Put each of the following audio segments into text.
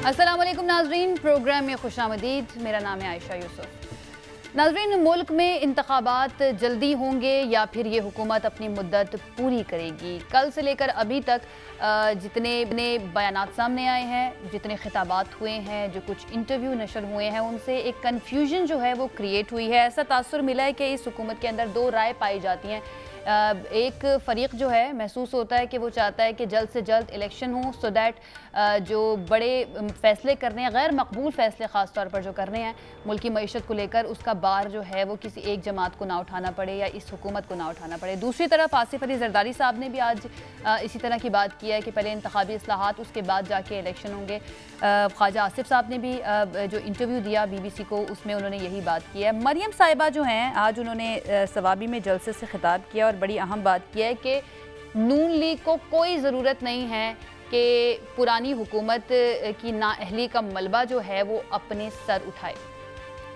अस्सलाम वालेकुम नाजरीन, प्रोग्राम में खुशामदीद। मेरा नाम है आयशा यूसुफ। नाजरीन, मुल्क में इंतखाबात जल्दी होंगे या फिर ये हुकूमत अपनी मुद्दत पूरी करेगी? कल से लेकर अभी तक जितने बयानात सामने आए हैं, जितने खिताबात हुए हैं, जो कुछ इंटरव्यू नशर हुए हैं, उनसे एक कन्फ्यूजन जो है वो क्रिएट हुई है। ऐसा तासुर मिला है कि इस हुकूमत के अंदर दो राय पाई जाती हैं। एक फ़रीक जो है महसूस होता है कि वो चाहता है कि जल्द से जल्द इलेक्शन हो, सो दैट जो बड़े फ़ैसले करने हैं, गैर मकबूल फ़ैसले ख़ास तौर पर जो करने हैं मुल्क की मईशत को लेकर, उसका बार जो है वो किसी एक जमात को ना उठाना पड़े या इस हुकूमत को ना उठाना पड़े। दूसरी तरफ आसिफ अली जरदारी साहब ने भी आज इसी तरह की बात की है कि पहले इंतखाबी इस्लाहात, उसके बाद जाके इलेक्शन होंगे। ख्वाजा आसिफ साहब ने भी जो इंटरव्यू दिया BBC को, उसमें उन्होंने यही बात की है। मरियम साहिबा जो हैं, आज उन्होंने सवाबी में जलसे से खिताब किया और बड़ी अहम बात की है कि नून लीग को कोई ज़रूरत नहीं है कि पुरानी हुकूमत की नाअहली का मलबा जो है वो अपने सर उठाए।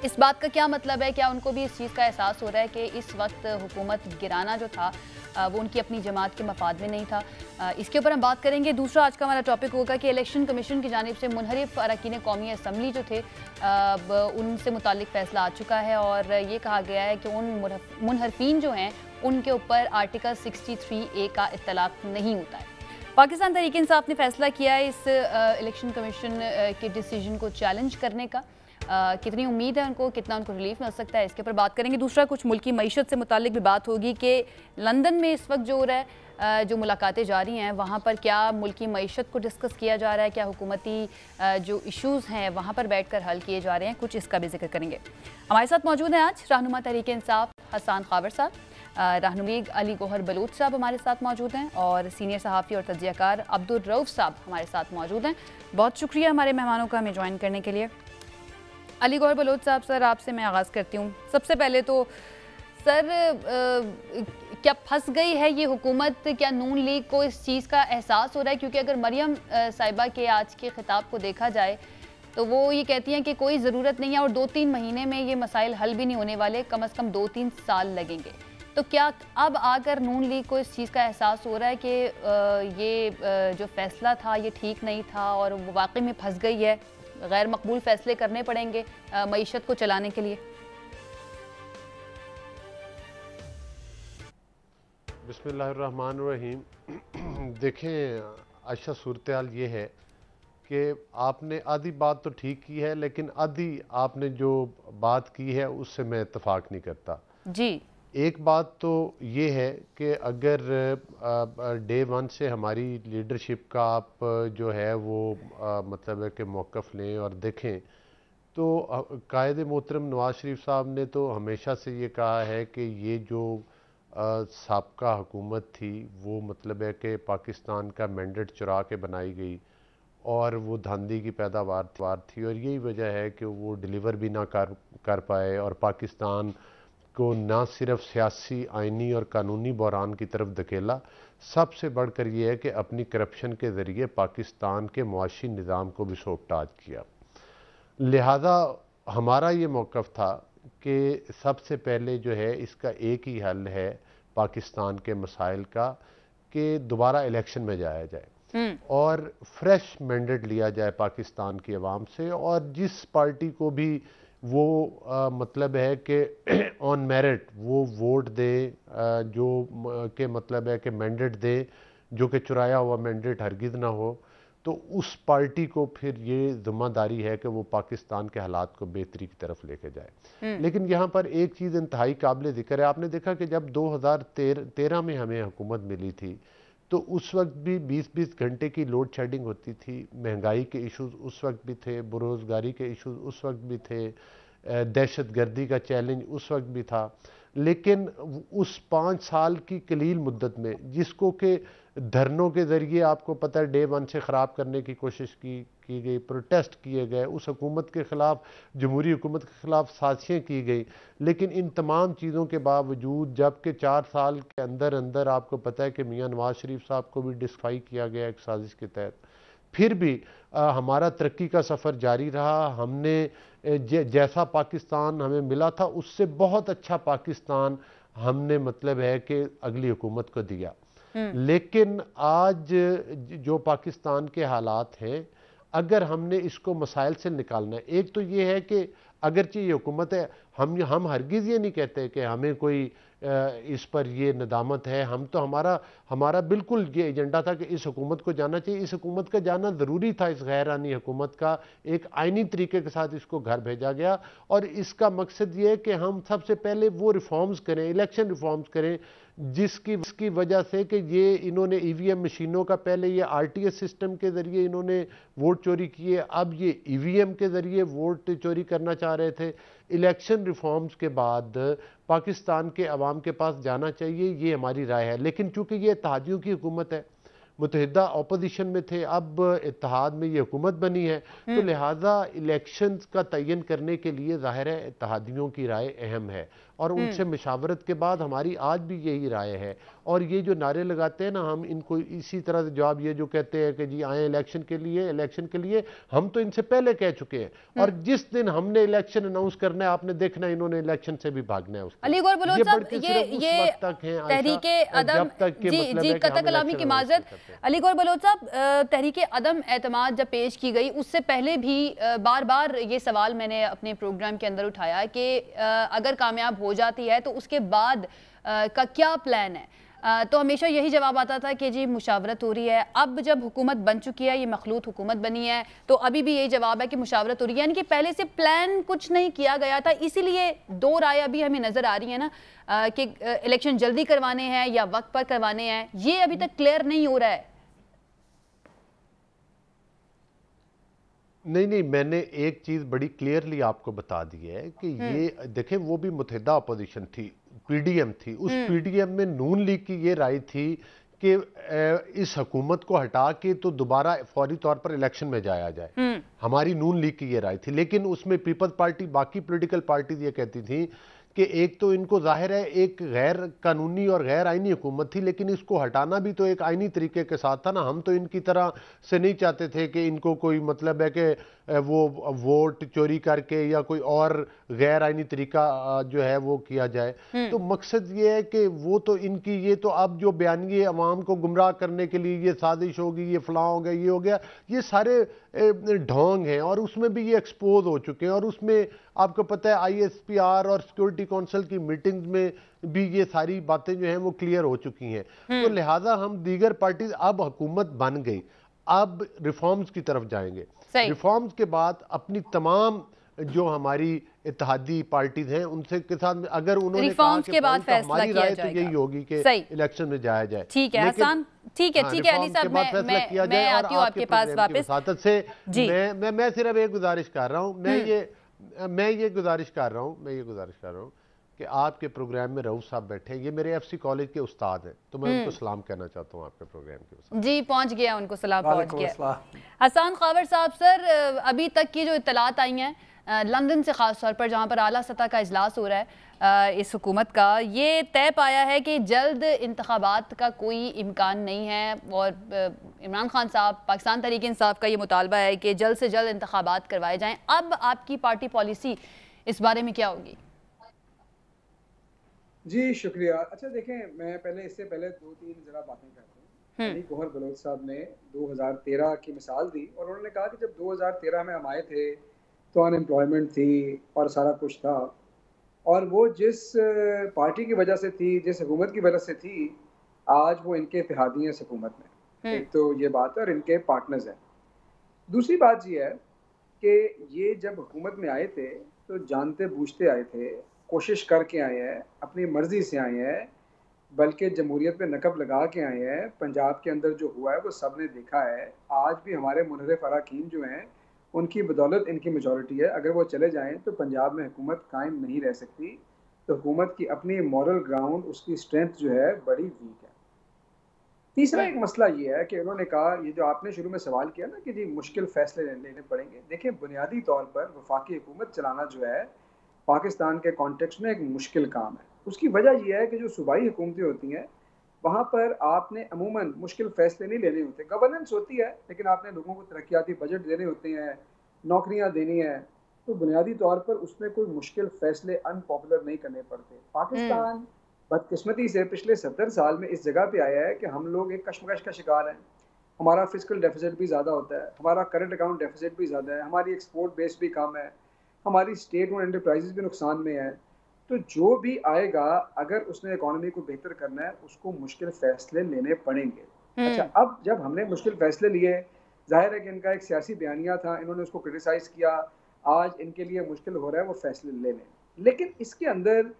इस बात का क्या मतलब है? क्या उनको भी इस चीज़ का एहसास हो रहा है कि इस वक्त हुकूमत गिराना जो था वो उनकी अपनी जमात के मफाद में नहीं था? इसके ऊपर हम बात करेंगे। दूसरा आज का हमारा टॉपिक होगा कि इलेक्शन कमीशन की जानिब से मुनहरिफ अरकान कौमी असम्बली जो थे उनसे मुतालिक फ़ैसला आ चुका है और ये कहा गया है कि उन मुनहरफीन जो हैं उनके ऊपर आर्टिकल 63A का इत्तलाक नहीं होता है। पाकिस्तान तहरीक इंसाफ ने फैसला किया है इस इलेक्शन कमीशन के डिसीजन को चैलेंज करने का। कितनी उम्मीद है उनको, कितना उनको रिलीफ मिल सकता है, इसके ऊपर बात करेंगे। दूसरा कुछ मुल्की मईशत से मुतालिक भी बात होगी कि लंदन में इस वक्त जो हो रहा है, जो मुलाकातें जारी हैं, वहाँ पर क्या मुल्की मईशत को डिस्कस किया जा रहा है, क्या हुकूमती जो इशूज़ हैं वहाँ पर बैठ कर हल किए जा रहे हैं, कुछ इसका भी जिक्र करेंगे। हमारे साथ मौजूद हैं आज रहनुमा तहरीक इंसाफ हसन खाबर साहब, रहनुमी अली गौहर बलूच साहब हमारे साथ मौजूद हैं और सीनियर सहाफ़ी और तज्ज़ियाकार अब्दुल रऊफ़ साहब हमारे साथ मौजूद हैं। बहुत शुक्रिया हमारे मेहमानों का हमें ज्वाइन करने के लिए। अली गौहर बलूच साहब, सर आपसे मैं आगाज़ करती हूँ। सबसे पहले तो सर, क्या फंस गई है ये हुकूमत? क्या नून लीग को इस चीज़ का एहसास हो रहा है? क्योंकि अगर मरियम साहिबा के आज के खिताब को देखा जाए तो वो ये कहती हैं कि कोई ज़रूरत नहीं है और 2-3 महीने में ये मसाइल हल भी नहीं होने वाले, कम अज़ कम 2-3 साल लगेंगे। तो क्या अब आकर नून लीग को इस चीज़ का एहसास हो रहा है कि ये जो फ़ैसला था ये ठीक नहीं था और वो वाकई में फंस गई है, गैर मकबूल फ़ैसले करने पड़ेंगे मईशत को चलाने के लिए? बिस्मिल्लाहिर्रहमानिर्रहीम। देखें अच्छा, सूरत हाल ये है कि आपने आधी बात तो ठीक की है, लेकिन आधी आपने जो बात की है उससे मैं इत्तफाक नहीं करता जी। एक बात तो ये है कि अगर डे वन से हमारी लीडरशिप का आप जो है वो मतलब है कि मौक़िफ़ लें और देखें तो कायद मोहतरम नवाज शरीफ साहब ने तो हमेशा से ये कहा है कि ये जो साबका हुकूमत थी वो मतलब है कि पाकिस्तान का मैंडेट चुरा के बनाई गई और वो धांधली की पैदावार थी और यही वजह है कि वो डिलीवर भी ना कर पाए और पाकिस्तान को ना सिर्फ सियासी, आइनी और कानूनी बहरान की तरफ धकेला, सबसे बढ़कर यह है कि अपनी करप्शन के ज़रिए पाकिस्तान के मुआशी निज़ाम को भी सोपटाज किया। लिहाजा हमारा ये मौक़िफ़ था कि सबसे पहले जो है इसका एक ही हल है पाकिस्तान के मसाइल का कि दोबारा इलेक्शन में जाया जाए और फ्रेश मैंडेट लिया जाए पाकिस्तान की आवाम से और जिस पार्टी को भी वो मतलब है कि ऑन मेरिट वो वोट दे, जो के मतलब है कि मैंडेट दे जो कि चुराया हुआ मैंडेट हरगिज़ ना हो, तो उस पार्टी को फिर ये ज़िम्मेदारी है कि वो पाकिस्तान के हालात को बेहतरी की तरफ लेके जाए। लेकिन यहाँ पर एक चीज़ इंतहाई काबिल ज़िक्र है। आपने देखा कि जब 2013 में हमें हुकूमत मिली थी तो उस वक्त भी 20-20 घंटे की लोड शेडिंग होती थी, महंगाई के इश्यूज उस वक्त भी थे, बेरोज़गारी के इश्यूज उस वक्त भी थे, दहशत गर्दी का चैलेंज उस वक्त भी था। लेकिन उस 5 साल की कलील मुद्दत में जिसको कि धरनों के ज़रिए आपको पता है डे वन से ख़राब करने की कोशिश की गई, प्रोटेस्ट किए गए, उस हुकूमत के ख़िलाफ़, जमहूरी हुकूमत के ख़िलाफ़ साजिशें की गई, लेकिन इन तमाम चीज़ों के बावजूद जबकि 4 साल के अंदर अंदर आपको पता है कि मियाँ नवाज शरीफ साहब को भी डिस्फाई किया गया एक साजिश के तहत, फिर भी हमारा तरक्की का सफ़र जारी रहा। हमने जैसा पाकिस्तान हमें मिला था उससे बहुत अच्छा पाकिस्तान हमने मतलब है कि अगली हुकूमत को दिया। लेकिन आज जो पाकिस्तान के हालात हैं, अगर हमने इसको मसाइल से निकालना है। एक तो ये है कि अगरचे ये हुकूमत है, हम हरगिज़ ये नहीं कहते कि हमें कोई इस पर ये नदामत है। हम तो हमारा बिल्कुल ये एजेंडा था कि इस हुकूमत को जाना चाहिए। इस हुकूमत का जाना ज़रूरी था। इस गैर आनी हुकूमत का एक आइनी तरीके के साथ इसको घर भेजा गया, और इसका मकसद ये है कि हम सबसे पहले वो रिफॉर्म्स करें, इलेक्शन रिफॉर्म्स करें, जिसकी वजह से कि ये इन्होंने ईवीएम मशीनों का, पहले ये आरटीएस सिस्टम के ज़रिए इन्होंने वोट चोरी किए, अब ये ईवीएम के ज़रिए वोट चोरी करना चाह रहे थे। इलेक्शन रिफॉर्म्स के बाद पाकिस्तान के अवाम के पास जाना चाहिए, ये हमारी राय है। लेकिन चूंकि ये इत्तेहादियों की हुकूमत है, मुत्तहिदा अपोजिशन में थे, अब इत्तेहाद में ये हुकूमत बनी है, तो लिहाजा इलेक्शंस का तयन करने के लिए ज़ाहिर है इत्तेहादियों की राय अहम है, और उनसे मशावरत के बाद हमारी आज भी यही राय है। और ये जो नारे लगाते हैं ना, हम इनको इसी तरह से जवाब ये जो कहते हैं कि जी आए इलेक्शन के लिए, हम तो इनसे पहले कह चुके हैं, और जिस दिन हमने इलेक्शन अनाउंस करना है, आपने देखना है इन्होंने इलेक्शन से भी भागना है। अली गौर बलोच साहब, ये तहरीके अदम, जी कतई कलामी की माजरत, अली गौर बलोच साहब, तहरीके अदम एतमाद जब पेश की गई, उससे पहले भी बार बार ये सवाल मैंने अपने प्रोग्राम के अंदर उठाया कि अगर कामयाब हो जाती है तो उसके बाद का क्या प्लान है। तो हमेशा यही जवाब आता था कि जी मुशावरत हो रही है। अब जब हुकूमत बन चुकी है, ये मखलूत हुकूमत बनी है, तो अभी भी यही जवाब है कि मुशावरत हो रही है, यानी कि पहले से प्लान कुछ नहीं किया गया था। इसीलिए दो राय अभी हमें नजर आ रही है ना कि इलेक्शन जल्दी करवाने हैं या वक्त पर करवाने हैं, ये अभी तक क्लियर नहीं हो रहा है। नहीं, मैंने एक चीज़ बड़ी क्लियरली आपको बता दी है कि ये देखें, वो भी मुत्तहिदा अपोजिशन थी, पीडीएम थी। उस पीडीएम में नून लीग की ये राय थी कि इस हुकूमत को हटा के तो दोबारा फौरी तौर पर इलेक्शन में जाया जाए। हमारी नून लीग की ये राय थी। लेकिन उसमें पीपल्स पार्टी, बाकी पॉलिटिकल पार्टीज ये कहती थी कि एक तो इनको जाहिर है एक गैर कानूनी और गैर आइनी हुकूमत थी, लेकिन इसको हटाना भी तो एक आइनी तरीके के साथ था ना। हम तो इनकी तरह से नहीं चाहते थे कि इनको कोई मतलब है कि वो वोट चोरी करके या कोई और गैर आइनी तरीका जो है वो किया जाए। तो मकसद ये है कि वो तो इनकी ये तो अब जो बयानिए अवाम को गुमराह करने के लिए ये साजिश होगी, ये फलां हो गया, ये हो गया, ये सारे ढोंग हैं, और उसमें भी ये एक्सपोज हो चुके हैं। और उसमें आपको पता है आईएसपीआर और सिक्योरिटी काउंसिल की मीटिंग्स में भी ये सारी बातें जो हैं वो क्लियर हो चुकी हैं। तो लिहाजा हम दीगर पार्टीज, अब हुकूमत बन गई, अब रिफॉर्म्स की तरफ जाएंगे। रिफॉर्म्स के बाद अपनी तमाम जो हमारी इत्तेहादी पार्टीज हैं उनसे के साथ अगर उन्होंने रिफॉर्म्स के बाद फैसला हमारी किया राय जाएगा, तो यही होगी कि इलेक्शन में जाया जाए। ठीक है हसन, ठीक है अली साहब, मैं आती हूँ आपके पास वापस से। मैं सिर्फ एक गुजारिश कर रहा हूँ, मैं ये गुजारिश कर रहा हूँ कि आपके प्रोग्राम में रऊफ साहब बैठे, ये मेरे एफसी कॉलेज के उस्ताद हैं, तो मैं उनको सलाम कहना चाहता हूँ आपके प्रोग्राम के। जी पहुंच गया, उनको सलाम पहुंच गया। हसन खावर साहब, सर अभी तक की जो इत्तलात आई हैं लंदन से ख़ास तौर पर, जहाँ पर आला सतह का इजलास हो रहा है इस हुकूमत का, ये तय पाया है कि जल्द इंतखाबात का कोई इम्कान नहीं है, और इमरान खान साहब, पाकिस्तान तहरीक इंसाफ का ये मुतालबा है कि जल्द से जल्द इंतखाबात करवाए जाएँ। अब आपकी पार्टी पॉलिसी इस बारे में क्या होगी? जी शुक्रिया। अच्छा देखें, मैं इससे पहले 2-3 ज़रा बातें करता हूँ। अली गौहर बलोच साहब ने 2013 की मिसाल दी, और उन्होंने कहा कि जब 2013 में हम आए थे तो अनएम्प्लॉयमेंट थी और सारा कुछ था, और वो जिस पार्टी की वजह से थी, जिस हुकूमत की वजह से थी, आज वो इनके इत्तेहादी हैं इस हुकूमत में। एक तो ये बात है, और इनके पार्टनर्स हैं। दूसरी बात ये है कि ये जब हुकूमत में आए थे तो जानते बूझते आए थे, कोशिश करके आए हैं, अपनी मर्ज़ी से आए हैं, बल्कि जमहूरियत पे नकब लगा के आए हैं। पंजाब के अंदर जो हुआ है वो सब ने देखा है। आज भी हमारे मुनहरिफ अरकान जो हैं उनकी बदौलत इनकी मेजॉरिटी है। अगर वो चले जाएं तो पंजाब में हुकूमत कायम नहीं रह सकती। तो हुकूमत की अपनी मॉरल ग्राउंड, उसकी स्ट्रेंथ जो है बड़ी वीक है। तीसरा एक मसला ये है कि उन्होंने कहा, ये जो आपने शुरू में सवाल किया ना कि जी मुश्किल फ़ैसले लेने पड़ेंगे। देखिए, बुनियादी तौर पर वफाकी हुकूमत चलाना जो है पाकिस्तान के कॉन्टेक्स्ट में एक मुश्किल काम है। उसकी वजह यह है कि जो सूबाई हुकूमतें होती हैं वहाँ पर आपने अमूमन मुश्किल फ़ैसले नहीं लेने होते। गवर्नेंस होती है, लेकिन आपने लोगों को तरक्याती बजट देने होते हैं, नौकरियाँ देनी है, तो बुनियादी तौर पर उसमें कोई मुश्किल फ़ैसले अनपॉपुलर नहीं करने पड़ते। पाकिस्तान बदकिस्मती से पिछले 70 साल में इस जगह पे आया है कि हम लोग एक कशमकश का शिकार हैं। हमारा फिजिकल डेफिसिट भी ज़्यादा होता है, हमारा करंट अकाउंट डेफिसिट भी ज़्यादा है, हमारी एक्सपोर्ट बेस भी कम है, हमारी स्टेट और एंटरप्राइजेज भी नुकसान में है। तो जो भी आएगा, अगर उसने इकोनॉमी को बेहतर करना है, उसको मुश्किल फ़ैसले लेने पड़ेंगे। अच्छा, अब जब हमने मुश्किल फ़ैसले लिए, ज़ाहिर है कि इनका एक सियासी बयानिया था, इन्होंने उसको क्रिटिसाइज़ किया, आज इनके लिए मुश्किल हो रहा है वो फ़ैसले ले लें। लेकिन इसके अंदर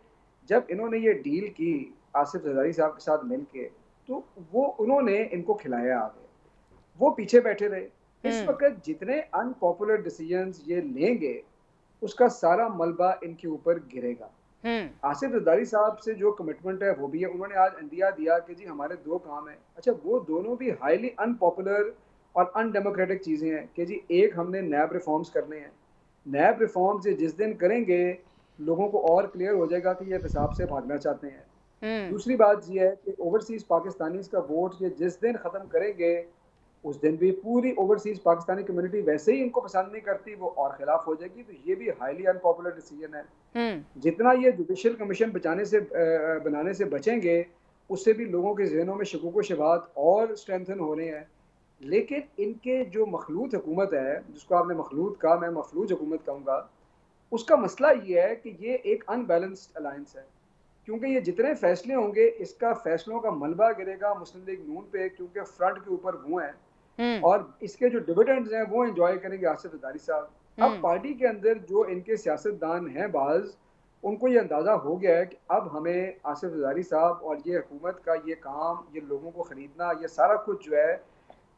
जब इन्होंने ये डील की आसिफ ज़रदारी साहब के साथ मिल के, तो वो उन्होंने इनको खिलाया आगे, वो पीछे बैठे रहे। इस वक्त जितने अनपॉपुलर डिसीजंस ये लेंगे, उसका सारा मलबा इनके ऊपर गिरेगा। आसिफ ज़रदारी साहब से जो कमिटमेंट है वो भी है, उन्होंने आज इंडिया दिया कि जी हमारे 2 काम हैं। अच्छा, वो दोनों भी हाईली अनपॉपुलर और अनडेमोक्रेटिक चीज़ें हैं कि जी एक हमने नैब रिफॉर्म्स करने हैं। नैब रिफॉर्म्स जिस दिन करेंगे, लोगों को और क्लियर हो जाएगा कि ये हिसाब से भागना चाहते हैं। दूसरी बात ये है कि ओवरसीज़ पाकिस्तानीज़ का वोट ये जिस दिन ख़त्म करेंगे, उस दिन भी पूरी ओवरसीज़ पाकिस्तानी कम्युनिटी वैसे ही इनको पसंद नहीं करती, वो और खिलाफ हो जाएगी। तो ये भी हाईली अनपॉपुलर डिसीजन है। जितना ये जुडिशल कमीशन बनाने से बचेंगे, उससे भी लोगों के जहनों में शकूक व शुबहात और स्ट्रेंथन हो रहे हैं। लेकिन इनके जो मखलूत हुकूमत है, जिसको आपने मखलूत कहा, मैं मफलूज हुकूमत कहूँगा, उसका मसला ये है कि ये एक अनबैलेंस्ड अलायंस है। क्योंकि ये जितने फैसले होंगे, इसका फैसलों का मलबा गिरेगा मुस्लिम लीग नून पे, क्योंकि फ्रंट के ऊपर वो हैं और इसके जो डिविडेंड्स हैं वो एंजॉय करेंगे आसिफ ज़रदारी साहब। अब पार्टी के अंदर जो इनके सियासतदान हैं बाज, उनको ये अंदाज़ा हो गया है कि अब हमें आसिफ ज़रदारी साहब और ये हुकूमत का ये काम, ये लोगों को ख़रीदना, ये सारा कुछ जो है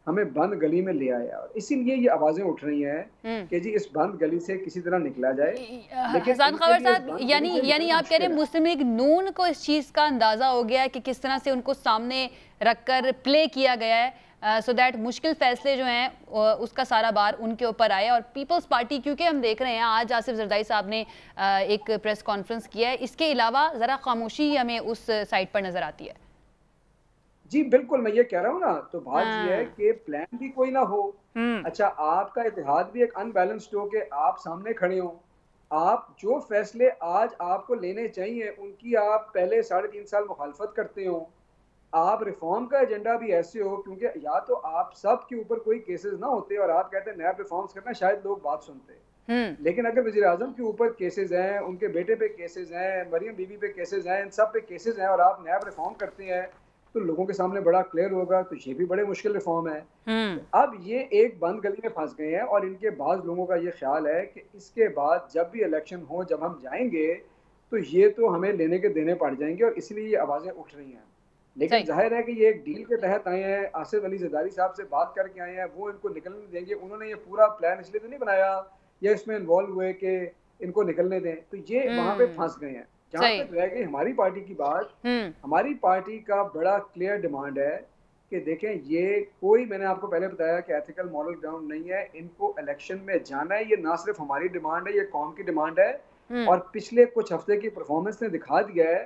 हमें बंद गली में ले आया। और इसीलिए ये आवाज़ें उठ रही हैं कि जी इस बंद गली से किसी तरह निकला जाए। लेकिन हसन खबर साहब, यानी आप कह रहे हैं मुस्लिम लीग नून को इस चीज़ का अंदाज़ा हो गया है कि किस तरह से उनको सामने रखकर प्ले किया गया है, सो दैट मुश्किल फैसले जो हैं उसका सारा बार उनके ऊपर आए। और पीपल्स पार्टी, क्योंकि हम देख रहे हैं आज आसिफ ज़रदारी साहब ने एक प्रेस कॉन्फ्रेंस किया है, इसके अलावा ज़रा खामोशी हमें उस साइड पर नज़र आती है। जी बिल्कुल, मैं ये कह रहा हूँ ना, तो बात ये है कि प्लान भी कोई ना हो। अच्छा, आपका इतिहाद भी एक अनबैलेंस्ड हो, कि आप सामने खड़े हो, आप जो फैसले आज आपको लेने चाहिए उनकी आप पहले 3.5 साल मुखालफत करते हो। आप रिफॉर्म का एजेंडा भी ऐसे हो, क्योंकि या तो आप सब के ऊपर कोई केसेस ना होते और आप कहते हैं नैब रिफॉर्म्स करना, शायद लोग बात सुनते। लेकिन अगर वज़ीर आज़म के ऊपर केसेस हैं, उनके बेटे पे केसेस हैं, मरियम बीबी पे केसेस हैं, इन सब पे केसेस हैं और आप नैब रिफॉर्म करते हैं, तो लोगों के सामने बड़ा क्लियर होगा। तो ये भी बड़े मुश्किल रिफॉर्म है। अब ये एक बंद गली में फंस गए हैं और इनके बाद लोगों का ये ख्याल है कि इसके बाद जब भी इलेक्शन हो, जब हम जाएंगे, तो ये तो हमें लेने के देने पड़ जाएंगे, और इसलिए ये आवाज़ें उठ रही हैं। लेकिन जाहिर है कि ये एक डील के तहत आए हैं, आसिफ अली ज़रदारी साहब से बात करके आए हैं, वो इनको निकलने देंगे। उन्होंने ये पूरा प्लान इसलिए तो नहीं बनाया या इसमें इन्वॉल्व हुए कि इनको निकलने दें, तो ये वहाँ पे फंस गए हैं। जहाँ तक रह गई हमारी पार्टी की बात, हमारी पार्टी का बड़ा क्लियर डिमांड है कि देखें, ये कोई, मैंने आपको पहले बताया कि एथिकल मॉरल ग्राउंड नहीं है, इनको इलेक्शन में जाना है। ये ना सिर्फ हमारी डिमांड है, ये कौम की डिमांड है। और पिछले कुछ हफ्ते की परफॉर्मेंस ने दिखा दिया है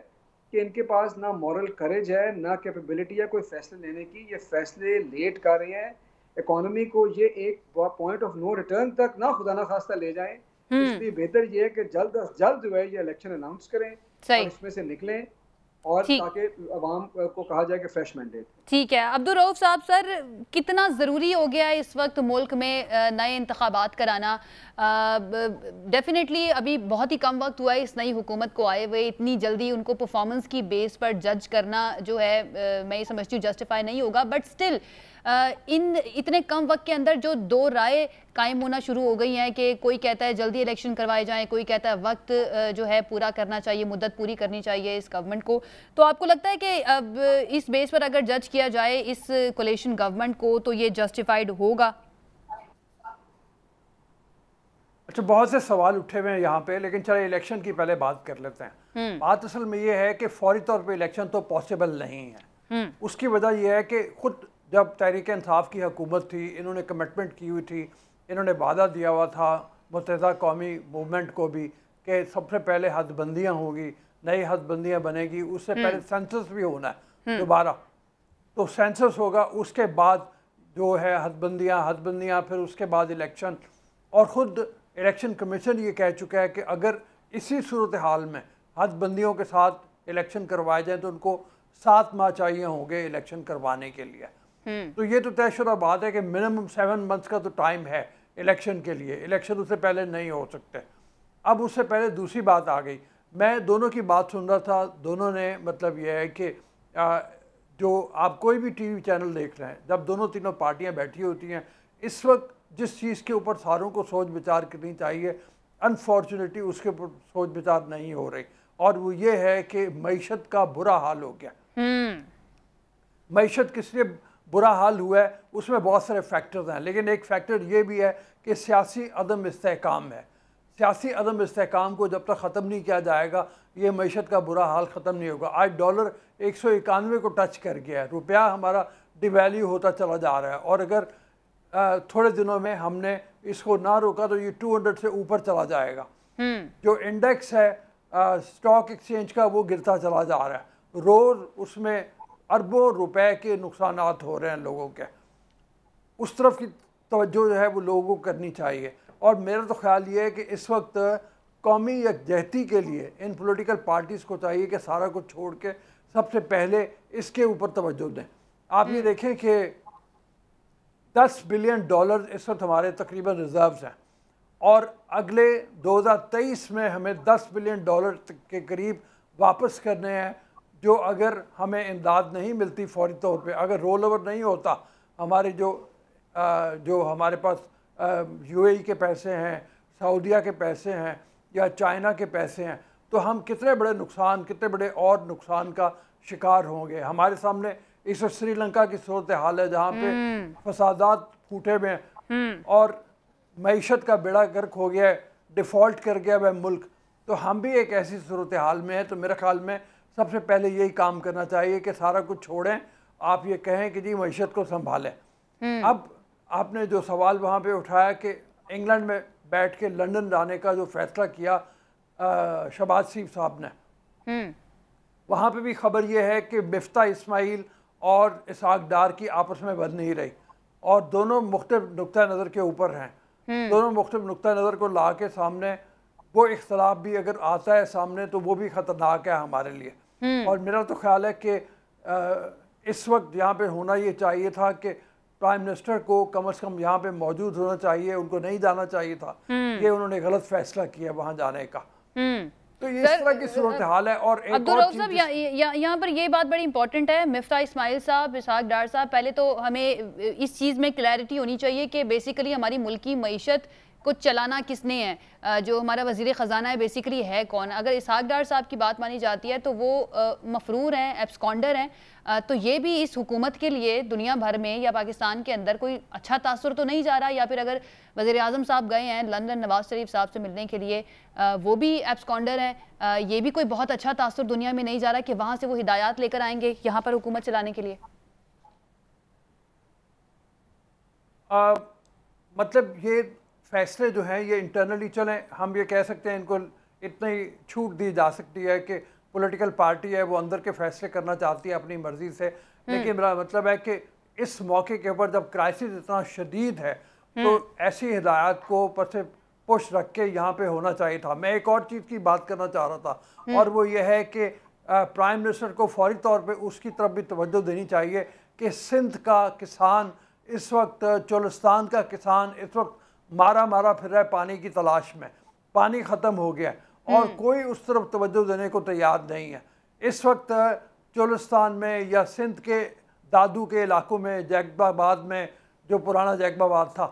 कि इनके पास ना मॉरल करेज है, ना कैपेबिलिटी है कोई फैसले लेने की। ये फैसले लेट कर रहे हैं, इकोनॉमी को ये एक पॉइंट ऑफ नो रिटर्न तक ना खुदा ना खास्ता ले जाएं। इसलिए बेहतर ये है कि जल्द अज जल्द जो है ये इलेक्शन अनाउंस करें और इसमें से निकलें, और ताकि अवाम को कहा जाए कि फ्रेश मैंडेट। ठीक है अब्दुल रऊफ साहब, सर कितना ज़रूरी हो गया है इस वक्त मुल्क में नए इंतखाबात कराना? डेफिनेटली अभी बहुत ही कम वक्त हुआ है इस नई हुकूमत को आए हुए, इतनी जल्दी उनको परफॉर्मेंस की बेस पर जज करना जो है मैं ये समझती हूँ जस्टिफाई नहीं होगा। बट स्टिल इन इतने कम वक्त के अंदर जो दो राय कायम होना शुरू हो गई हैं कि कोई कहता है जल्दी इलेक्शन करवाए जाएं, कोई कहता है वक्त जो है पूरा करना चाहिए, मुद्दत पूरी करनी चाहिए इस गवर्नमेंट को। तो आपको लगता है कि अब इस बेस पर अगर जज किया जाए इस कोलिशन गवर्नमेंट को तो ये जस्टिफाइड होगा? अच्छा, बहुत से सवाल उठे हुए हैं यहाँ पे, लेकिन चले इलेक्शन की पहले बात कर लेते हैं। बात असल में ये है कि फौरी तौर पे इलेक्शन तो पॉसिबल नहीं है। उसकी वजह यह है कि खुद जब तहरीक इंसाफ की हुकूमत थी, इन्होंने कमिटमेंट की हुई थी, इन्होंने वादा दिया हुआ था मुत्तहिदा कौमी मूवमेंट को भी कि सबसे पहले हदबंदियाँ होगी, नई हदबंदियाँ बनेगी, उससे पहले सेंसस भी होना है दोबारा। तो सेंसस होगा, उसके बाद जो है हदबंदियाँ, फिर उसके बाद इलेक्शन। और ख़ुद इलेक्शन कमीशन ये कह चुका है कि अगर इसी सूरत हाल में हदबंदियों के साथ इलेक्शन करवाए जाएँ तो उनको 7 माह चाहिए होंगे इलेक्शन करवाने के लिए। तो ये तो तयशुदा बात है कि मिनिमम 7 मंथ्स का तो टाइम है इलेक्शन के लिए, इलेक्शन उससे पहले नहीं हो सकते। अब उससे पहले दूसरी बात आ गई, मैं दोनों की बात सुन रहा था, दोनों ने मतलब ये है कि जो आप कोई भी टीवी चैनल देख रहे हैं, जब दोनों तीनों पार्टियां बैठी होती हैं, इस वक्त जिस चीज़ के ऊपर सारों को सोच विचार करनी चाहिए, अनफॉर्चुनेटली उसके ऊपर सोच विचार नहीं हो रही, और वो ये है कि मईशत का बुरा हाल हो गया। मईशत किस लिए बुरा हाल हुआ है, उसमें बहुत सारे फैक्टर्स हैं, लेकिन एक फैक्टर ये भी है कि सियासी अदम इस्तेहकाम है। सियासी अदम इस्तेहकाम को जब तक ख़त्म नहीं किया जाएगा, ये मईशत का बुरा हाल ख़त्म नहीं होगा। आज डॉलर 191 को टच कर गया है, रुपया हमारा डिवैल्यू होता चला जा रहा है, और अगर थोड़े दिनों में हमने इसको ना रोका तो ये 200 से ऊपर चला जाएगा। जो इंडेक्स है स्टॉक एक्सचेंज का, वो गिरता चला जा रहा है, रोज़ उसमें अरबों रुपए के नुकसानात हो रहे हैं लोगों के। उस तरफ की तवज्जो जो है वो लोगों को करनी चाहिए, और मेरा तो ख्याल ये है कि इस वक्त कौमी यकजहती के लिए इन पॉलिटिकल पार्टीज़ को चाहिए कि सारा कुछ छोड़ के सबसे पहले इसके ऊपर तवज्जो दें। आप ये देखें कि 10 बिलियन डॉलर इस वक्त हमारे तकरीबन रिजर्व्स हैं, और अगले 2023 में हमें 10 बिलियन डॉलर के करीब वापस करने हैं, जो अगर हमें इमदाद नहीं मिलती फौरी तौर पे, अगर रोल ओवर नहीं होता, हमारे जो हमारे पास यूएई के पैसे हैं, सऊदीया के पैसे हैं, या चाइना के पैसे हैं, तो हम कितने बड़े नुकसान, कितने बड़े और नुकसान का शिकार होंगे। हमारे सामने इस श्रीलंका की सूरत हाल है, जहाँ पे फसादात फूटे हुए हैं और मईशत का बेड़ा गर्क हो गया है, डिफ़ॉल्ट कर गया वह मुल्क। तो हम भी एक ऐसी सूरत हाल में हैं। तो मेरे ख्याल में सबसे पहले यही काम करना चाहिए कि सारा कुछ छोड़ें, आप ये कहें कि जी मईशत को संभालें। अब आपने जो सवाल वहाँ पे उठाया कि इंग्लैंड में बैठ के लंदन जाने का जो फैसला किया शहबाज शरीफ साहब ने, वहाँ पे भी खबर ये है कि मिफ्ता इस्माइल और इसहाक डार की आपस में बन नहीं रही, और दोनों मुख्तलिफ नुक्ता नज़र के ऊपर हैं। दोनों मुख्तलिफ नुक्ता नज़र को ला के सामने वो इख्तलाफ भी अगर आता है सामने, तो वो भी ख़तरनाक है हमारे लिए। और मेरा तो ख्याल है कि इस वक्त यहाँ पे होना ये चाहिए था कि प्राइम मिनिस्टर को कम से कम यहाँ पे मौजूद होना चाहिए, उनको नहीं जाना चाहिए था। ये उन्होंने गलत फैसला किया वहाँ जाने का। तो ये इस तरह की सूरत हाल है। और एक और चीज़ यहाँ पर ये बात बड़ी इंपॉर्टेंट है, मिफ्ता इस्माइल साहब, इसहाक डार साहब, पहले तो हमें इस चीज़ में क्लैरिटी होनी चाहिए कि बेसिकली हमारी मुल्की मईशत को चलाना किसने है, जो हमारा वज़ीर ख़जाना है बेसिकली है कौन। अगर इसहाक डार साहब की बात मानी जाती है तो वो मफरूर हैं, एब्सकॉन्डर हैं, तो ये भी इस हुकूमत के लिए दुनिया भर में या पाकिस्तान के अंदर कोई अच्छा तासुर तो नहीं जा रहा। या फिर अगर वज़ीर आज़म साहब गए हैं लंदन नवाज शरीफ साहब से मिलने के लिए, वो भी एब्सकॉन्डर हैं, ये भी कोई बहुत अच्छा तासुर दुनिया में नहीं जा रहा कि वहाँ से वो हिदायत लेकर आएंगे यहाँ पर हुकूमत चलाने के लिए। मतलब ये फैसले जो हैं ये इंटरनली चलें, हम ये कह सकते हैं, इनको इतनी छूट दी जा सकती है कि पॉलिटिकल पार्टी है वो अंदर के फैसले करना चाहती है अपनी मर्जी से। लेकिन मेरा मतलब है कि इस मौके के ऊपर जब क्राइसिस इतना शदीद है, तो ऐसी हिदायत को ऊपर से पुश रख के यहाँ पे होना चाहिए था। मैं एक और चीज़ की बात करना चाह रहा था, और वो ये है कि प्राइम मिनिस्टर को फौरी तौर पे उसकी तरफ भी तवज्जो देनी चाहिए कि सिंध का किसान इस वक्त, चोलिस्तान का किसान इस वक्त मारा फिर रहा है पानी की तलाश में। पानी ख़त्म हो गया और कोई उस तरफ तवज्जो देने को तैयार नहीं है। इस वक्त चोलिस्तान में या सिंध के दादू के इलाकों में, जैकबाबाद में, जो पुराना जैकबाबाद था,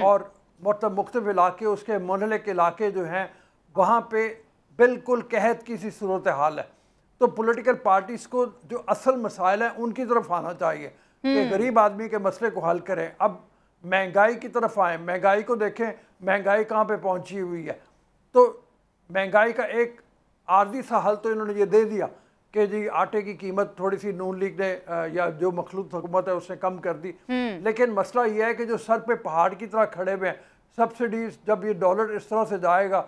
और मतलब मुख्तलिफ इलाके, उसके मुनहलिक इलाके जो हैं, वहाँ पे बिल्कुल कहत की सी सूरत हाल है। तो पॉलिटिकल पार्टीज़ को जो असल मसाइल हैं उनकी तरफ आना चाहिए कि गरीब आदमी के मसले को हल करें। अब महंगाई की तरफ आए, महंगाई को देखें, महंगाई कहाँ पे पहुँची हुई है। तो महंगाई का एक आर्जी सा हल तो इन्होंने ये दे दिया कि जी आटे की कीमत थोड़ी सी नून लीग ने या जो मखलूत हुकूमत है उसने कम कर दी। लेकिन मसला ये है कि जो सर पे पहाड़ की तरह खड़े हुए हैं सब्सिडीज, जब ये डॉलर इस तरह से जाएगा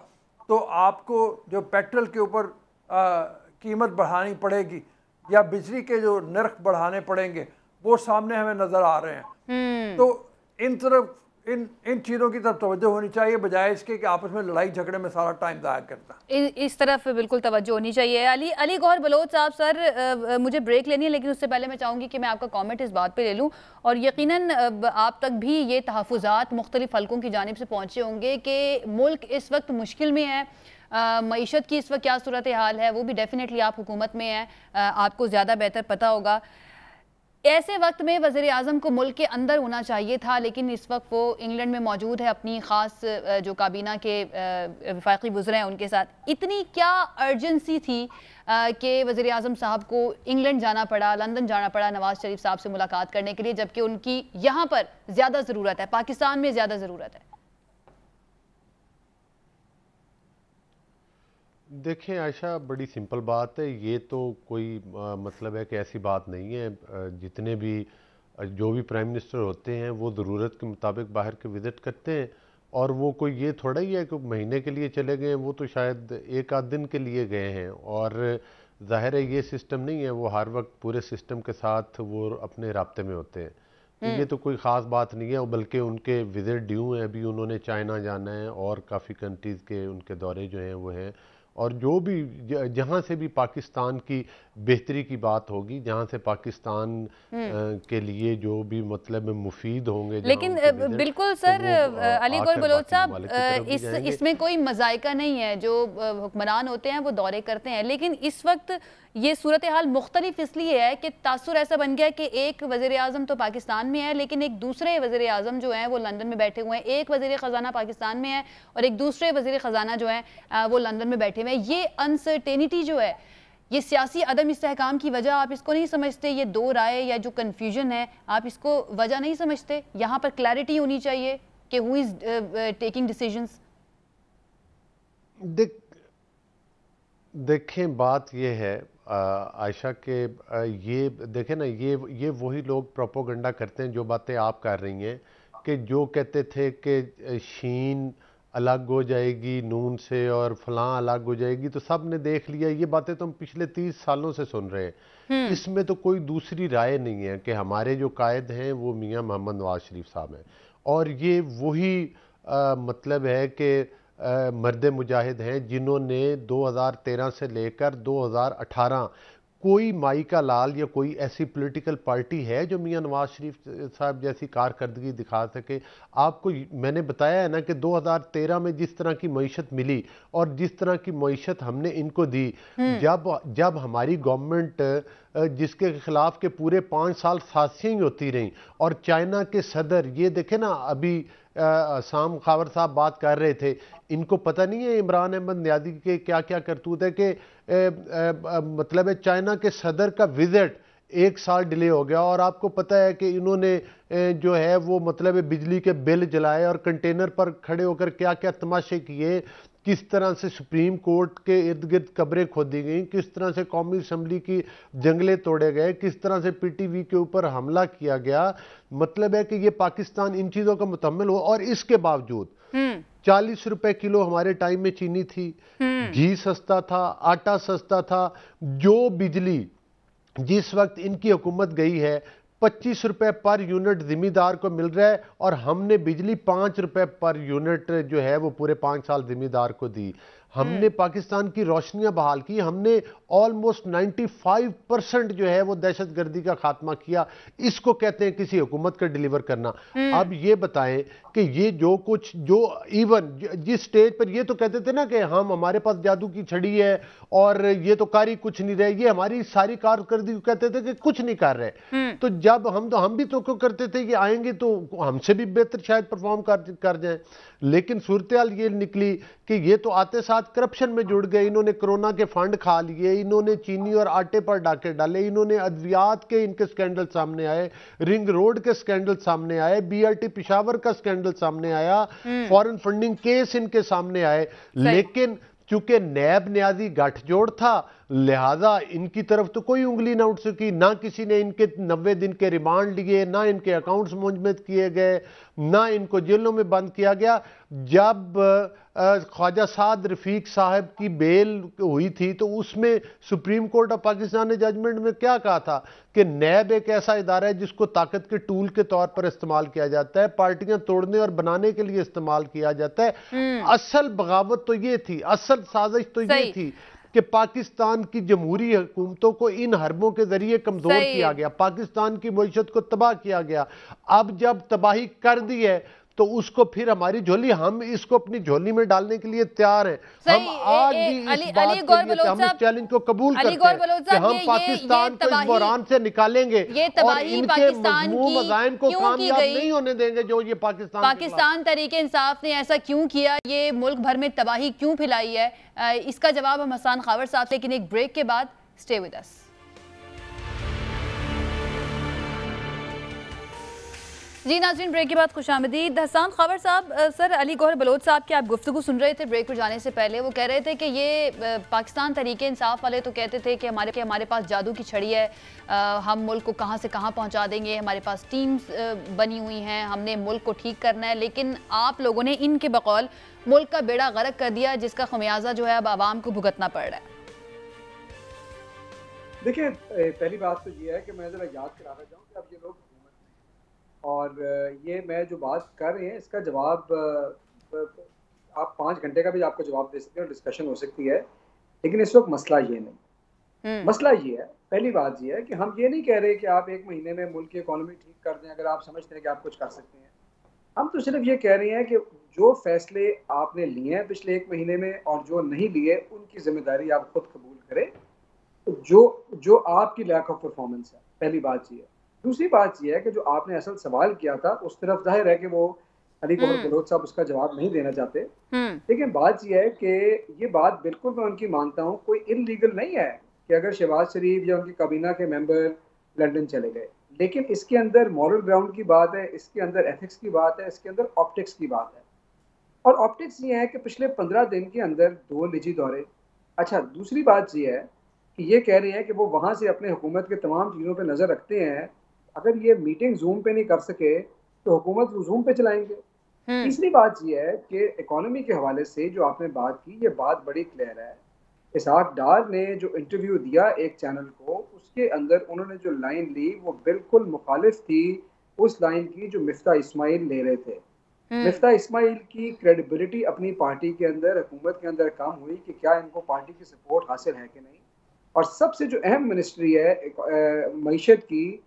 तो आपको जो पेट्रोल के ऊपर कीमत बढ़ानी पड़ेगी या बिजली के जो नर्ख बढ़ाने पड़ेंगे, वो सामने हमें नज़र आ रहे हैं। तो इन तरफ इन चीज़ों की तरफ तवज्जो होनी चाहिए, बजाय इसके कि आपस में लड़ाई झगड़े में सारा टाइम ज़ाया करता। इस तरफ बिल्कुल तवज्जो होनी चाहिए। अली गौहर बलोच साहब, सर मुझे ब्रेक लेनी है, लेकिन उससे पहले मैं चाहूँगी कि मैं आपका कमेंट इस बात पे ले लूँ, और यकीनन आप तक भी ये तहफ़्फ़ुज़ात मुख्तलिफ हलकों की जानिब से पहुँचे होंगे कि मुल्क इस वक्त मुश्किल में है, मईशत की इस वक्त क्या सूरत हाल है, वो भी डेफिनेटली आप हुकूमत में हैं, आपको ज़्यादा बेहतर पता होगा। ऐसे वक्त में वज़ीर आज़म को मुल्क के अंदर होना चाहिए था, लेकिन इस वक्त वो इंग्लैंड में मौजूद है अपनी ख़ास जो काबीना के वफाकी वज़रा हैं उनके साथ। इतनी क्या अर्जेंसी थी कि वज़ीर आज़म साहब को इंग्लैंड जाना पड़ा, लंदन जाना पड़ा नवाज़ शरीफ साहब से मुलाकात करने के लिए, जबकि उनकी यहाँ पर ज़्यादा ज़रूरत है, पाकिस्तान में ज़्यादा ज़रूरत है? देखिए आयशा, बड़ी सिंपल बात है, ये तो कोई मतलब है कि ऐसी बात नहीं है। जितने भी जो भी प्राइम मिनिस्टर होते हैं वो ज़रूरत के मुताबिक बाहर के विज़िट करते हैं, और वो कोई ये थोड़ा ही है कि महीने के लिए चले गए हैं, वो तो शायद एक आध दिन के लिए गए हैं। और ज़ाहिर है ये सिस्टम नहीं है, वो हर वक्त पूरे सिस्टम के साथ वो अपने राब्ते में होते हैं, तो ये तो कोई ख़ास बात नहीं है। बल्कि उनके विज़िट ड्यू हैं, अभी उन्होंने चाइना जाना है और काफ़ी कंट्रीज़ के उनके दौरे जो हैं वो हैं। और जो भी जहाँ से भी पाकिस्तान की बेहतरी की बात होगी, जहाँ से पाकिस्तान के लिए जो भी मतलब मुफीद होंगे, लेकिन बिल्कुल सर अली गौहर बलोच साहब, इसमें कोई मजायका नहीं है, जो हुक्मरान होते हैं वो दौरे करते हैं, लेकिन इस वक्त ये सूरत हाल मुख्तलिफ इसलिए है कि तासुर ऐसा बन गया कि एक वज़ीर आज़म तो पाकिस्तान में है, लेकिन एक दूसरे वज़ीर आज़म जो हैं वो लंदन में बैठे हुए हैं। एक वज़ीर ख़जाना पाकिस्तान में है और एक दूसरे वज़ीर ख़जाना जो है वो लंदन में बैठे हुए हैं। ये अनसर्टेनिटी जो है, ये सियासी अदम इस्तेहकाम की वजह आप इसको नहीं समझते? ये दो राय या जो कन्फ्यूजन है, आप इसको वजह नहीं समझते? यहाँ पर क्लैरिटी होनी चाहिए कि हु इज़ टेकिंग डिसीजंस। देखें, बात ये है आयशा के ये देखें ना, ये वही लोग प्रोपोगंडा करते हैं जो बातें आप कर रही हैं, कि जो कहते थे कि शीन अलग हो जाएगी नून से और फलां अलग हो जाएगी, तो सब ने देख लिया। ये बातें तो हम पिछले 30 सालों से सुन रहे हैं। इसमें तो कोई दूसरी राय नहीं है कि हमारे जो कायद हैं वो मियां मोहम्मद नवाज शरीफ साहब हैं, और ये वही मतलब है कि मर्द मुजाहिद हैं जिन्होंने 2013 से लेकर 2018 कोई माई का लाल या कोई ऐसी पॉलिटिकल पार्टी है जो मियां नवाज शरीफ साहब जैसी कारकर्दगी दिखा सके। आपको मैंने बताया है ना कि 2013 में जिस तरह की मईशत मिली और जिस तरह की मईशत हमने इनको दी, जब हमारी गवर्नमेंट जिसके खिलाफ के पूरे 5 साल साजिशें ही होती रहीं, और चाइना के सदर, ये देखे ना, अभी साम खावर साहब बात कर रहे थे, इनको पता नहीं है इमरान अहमद न्याजी के क्या क्या करतूत है कि मतलब है चाइना के सदर का विजिट 1 साल डिले हो गया, और आपको पता है कि इन्होंने जो है वो मतलब है बिजली के बिल जलाए और कंटेनर पर खड़े होकर क्या क्या तमाशे किए, किस तरह से सुप्रीम कोर्ट के इर्द गिर्द कब्रें खोदी गई, किस तरह से कौमी असम्बली की जंगले तोड़े गए, किस तरह से पीटीवी के ऊपर हमला किया गया। मतलब है कि ये पाकिस्तान इन चीज़ों का मुतम्मिल हो, और इसके बावजूद 40 रुपए किलो हमारे टाइम में चीनी थी, घी सस्ता था, आटा सस्ता था। जो बिजली जिस वक्त इनकी हुकूमत गई है 25 रुपए पर यूनिट जिम्मेदार को मिल रहा है, और हमने बिजली 5 रुपए पर यूनिट जो है वो पूरे 5 साल जिम्मेदार को दी। हमने पाकिस्तान की रोशनियां बहाल की, हमने ऑलमोस्ट 95% जो है वो दहशत गर्दी का खात्मा किया। इसको कहते हैं किसी हुकूमत का डिलीवर करना। अब ये बताएं कि ये जो कुछ, जो इवन जिस स्टेज पर ये तो कहते थे ना कि हम, हमारे पास जादू की छड़ी है और ये तो कारी कुछ नहीं रहे, ये हमारी सारी कारकर्दगी को कहते थे कि कुछ नहीं कर रहे। तो जब हम भी तो क्यों करते थे कि आएंगे तो हमसे भी बेहतर शायद परफॉर्म कर जाए, लेकिन सूरत हाल ये निकली कि ये तो आते साथ करप्शन में जुड़ गए। इन्होंने कोरोना के फंड खा लिए, इन्होंने चीनी और आटे पर डाके डाले, इन्होंने अद्वियात के इनके स्कैंडल सामने आए, रिंग रोड के स्कैंडल सामने आए, बीआरटी पिशावर का स्कैंडल सामने आया, फॉरेन फंडिंग केस इनके सामने आए। लेकिन चूंकि नैब न्याजी गठजोड़ था, लिहाजा इनकी तरफ तो कोई उंगली ना उठ सकी, ना किसी ने इनके 90 दिन के रिमांड लिए, ना इनके अकाउंट्स मुंजमद किए गए। ना इनको जेलों में बंद किया गया। जब ख्वाजा साद रफीक साहब की बेल हुई थी तो उसमें सुप्रीम कोर्ट ऑफ पाकिस्तान ने जजमेंट में क्या कहा था कि नैब एक ऐसा इदारा है जिसको ताकत के टूल के तौर पर इस्तेमाल किया जाता है, पार्टियां तोड़ने और बनाने के लिए इस्तेमाल किया जाता है। असल बगावत तो ये थी, असल साजिश तो ये थी कि पाकिस्तान की जमहूरी हुकूमतों को इन हरबों के जरिए कमजोर किया गया, पाकिस्तान की मईशत को तबाह किया गया। अब जब तबाही कर दी है तो उसको फिर हमारी झोली, हम इसको अपनी झोली में डालने के लिए तैयार हैं। हम आज भी इस बात के लिए हम इस चैलेंज को कबूल करते हैं कि हम पाकिस्तान को इस बहरान से निकालेंगे और इनके मज़मूम अज़ाइम को कामयाब नहीं होने देंगे। जो ये पाकिस्तान तहरीक इंसाफ ने ऐसा क्यों किया, ये मुल्क भर में तबाही क्यों फैलाई है, इसका जवाब हम हसन खावर साहब से, लेकिन एक ब्रेक के बाद। Stay with us. जी नाज़रीन, ब्रेक के बाद खुशामदीद। हसन खावर साहब, सर अली गौहर बलोच साहब की आप गुफ्तगू सुन रहे थे ब्रेक पर जाने से पहले। वो कह रहे थे कि ये पाकिस्तान तहरीक इंसाफ वाले तो कहते थे कि हमारे पास जादू की छड़ी है, हम मुल्क को कहाँ से कहाँ पहुँचा देंगे, हमारे पास टीम्स बनी हुई हैं, हमने मुल्क को ठीक करना है। लेकिन आप लोगों ने इनके बकौल मुल्क का बेड़ा गर्क कर दिया, जिसका खमियाजा जो है अब आवाम को भुगतना पड़ रहा है। देखिए, पहली बात तो ये है कि मैं ज़रा याद कराना चाहूँ कि अब ये लोग और ये मैं जो बात कर रहे हैं इसका जवाब आप 5 घंटे का भी आपको जवाब दे सकते हैं और डिस्कशन हो सकती है, लेकिन इस वक्त मसला ये नहीं। मसला ये है, पहली बात ये है कि हम ये नहीं कह रहे कि आप 1 महीने में मुल्क की इकॉनमी ठीक कर दें अगर आप समझते हैं कि आप कुछ कर सकते हैं। हम तो सिर्फ ये कह रहे हैं कि जो फैसले आपने लिए हैं पिछले 1 महीने में और जो नहीं लिए उनकी जिम्मेदारी आप खुद कबूल करें, तो जो आपकी लैक ऑफ परफॉर्मेंस है। पहली बात ये है। दूसरी बात यह है कि जो आपने असल सवाल किया था उस तरफ जाहिर है कि वो अली गौहर बलोच साहब उसका जवाब नहीं देना चाहते, लेकिन बात यह है कि ये बात बिल्कुल मैं उनकी मानता हूँ, कोई इलीगल नहीं है कि अगर शहबाज शरीफ या उनकी काबीना के मेंबर लंदन चले गए, लेकिन इसके अंदर मॉरल ग्राउंड की बात है, इसके अंदर एथिक्स की बात है, इसके अंदर ऑप्टिक्स की बात है। और ऑप्टिक्स ये है कि पिछले 15 दिन के अंदर 2 निजी दौरे। अच्छा, दूसरी बात ये है कि ये कह रहे हैं कि वो वहाँ से अपने हुकूमत के तमाम चीज़ों पर नज़र रखते हैं, अगर ये मीटिंग जूम पे नहीं कर सके तो हुकूमत वो जूम पे चलाएंगे। तीसरी बात ये है कि इकोनॉमी के हवाले से जो आपने बात की, ये बात बड़ी क्लियर है। इसहाक डार ने जो इंटरव्यू दिया एक चैनल को, उसके अंदर उन्होंने जो लाइन ली वो बिल्कुल मुखालिफ थी उस लाइन की जो मिफ्ता इस्माइल ले रहे थे। मिफ्ता इस्माइल की क्रेडिबिलिटी अपनी पार्टी के अंदर, हुकूमत के अंदर कम हुई कि क्या इनको पार्टी की सपोर्ट हासिल है कि नहीं। और सबसे जो अहम मिनिस्ट्री है मईशत की,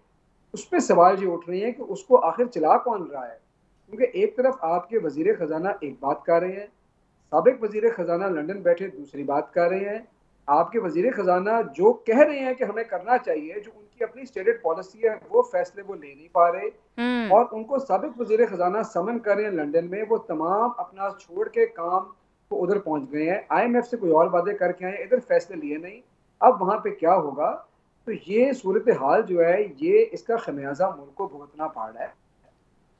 उस पर सवाल ये उठ रही है कि उसको आखिर चला कौन रहा है। क्योंकि एक तरफ आपके वजीर ख़जाना एक बात कर रहे हैं, साबिक वजीर ख़जाना लंदन बैठे दूसरी बात कर रहे हैं, आपके वजीर ख़जाना जो कह रहे हैं कि हमें करना चाहिए, जो उनकी अपनी स्टेटेड पॉलिसी है, वो फैसले वो ले नहीं पा रहे और उनको साबिक वजीर ख़जाना समन कर रहे हैं लंदन में, वो तमाम अपना छोड़ के काम तो उधर पहुँच गए हैं, IMF से कोई और वादे करके आए, इधर फैसले लिए नहीं। अब वहाँ पर क्या होगा, तो ये सूरत हाल जो है ये इसका खमियाजा मुल्क को भुगतना पड़ रहा है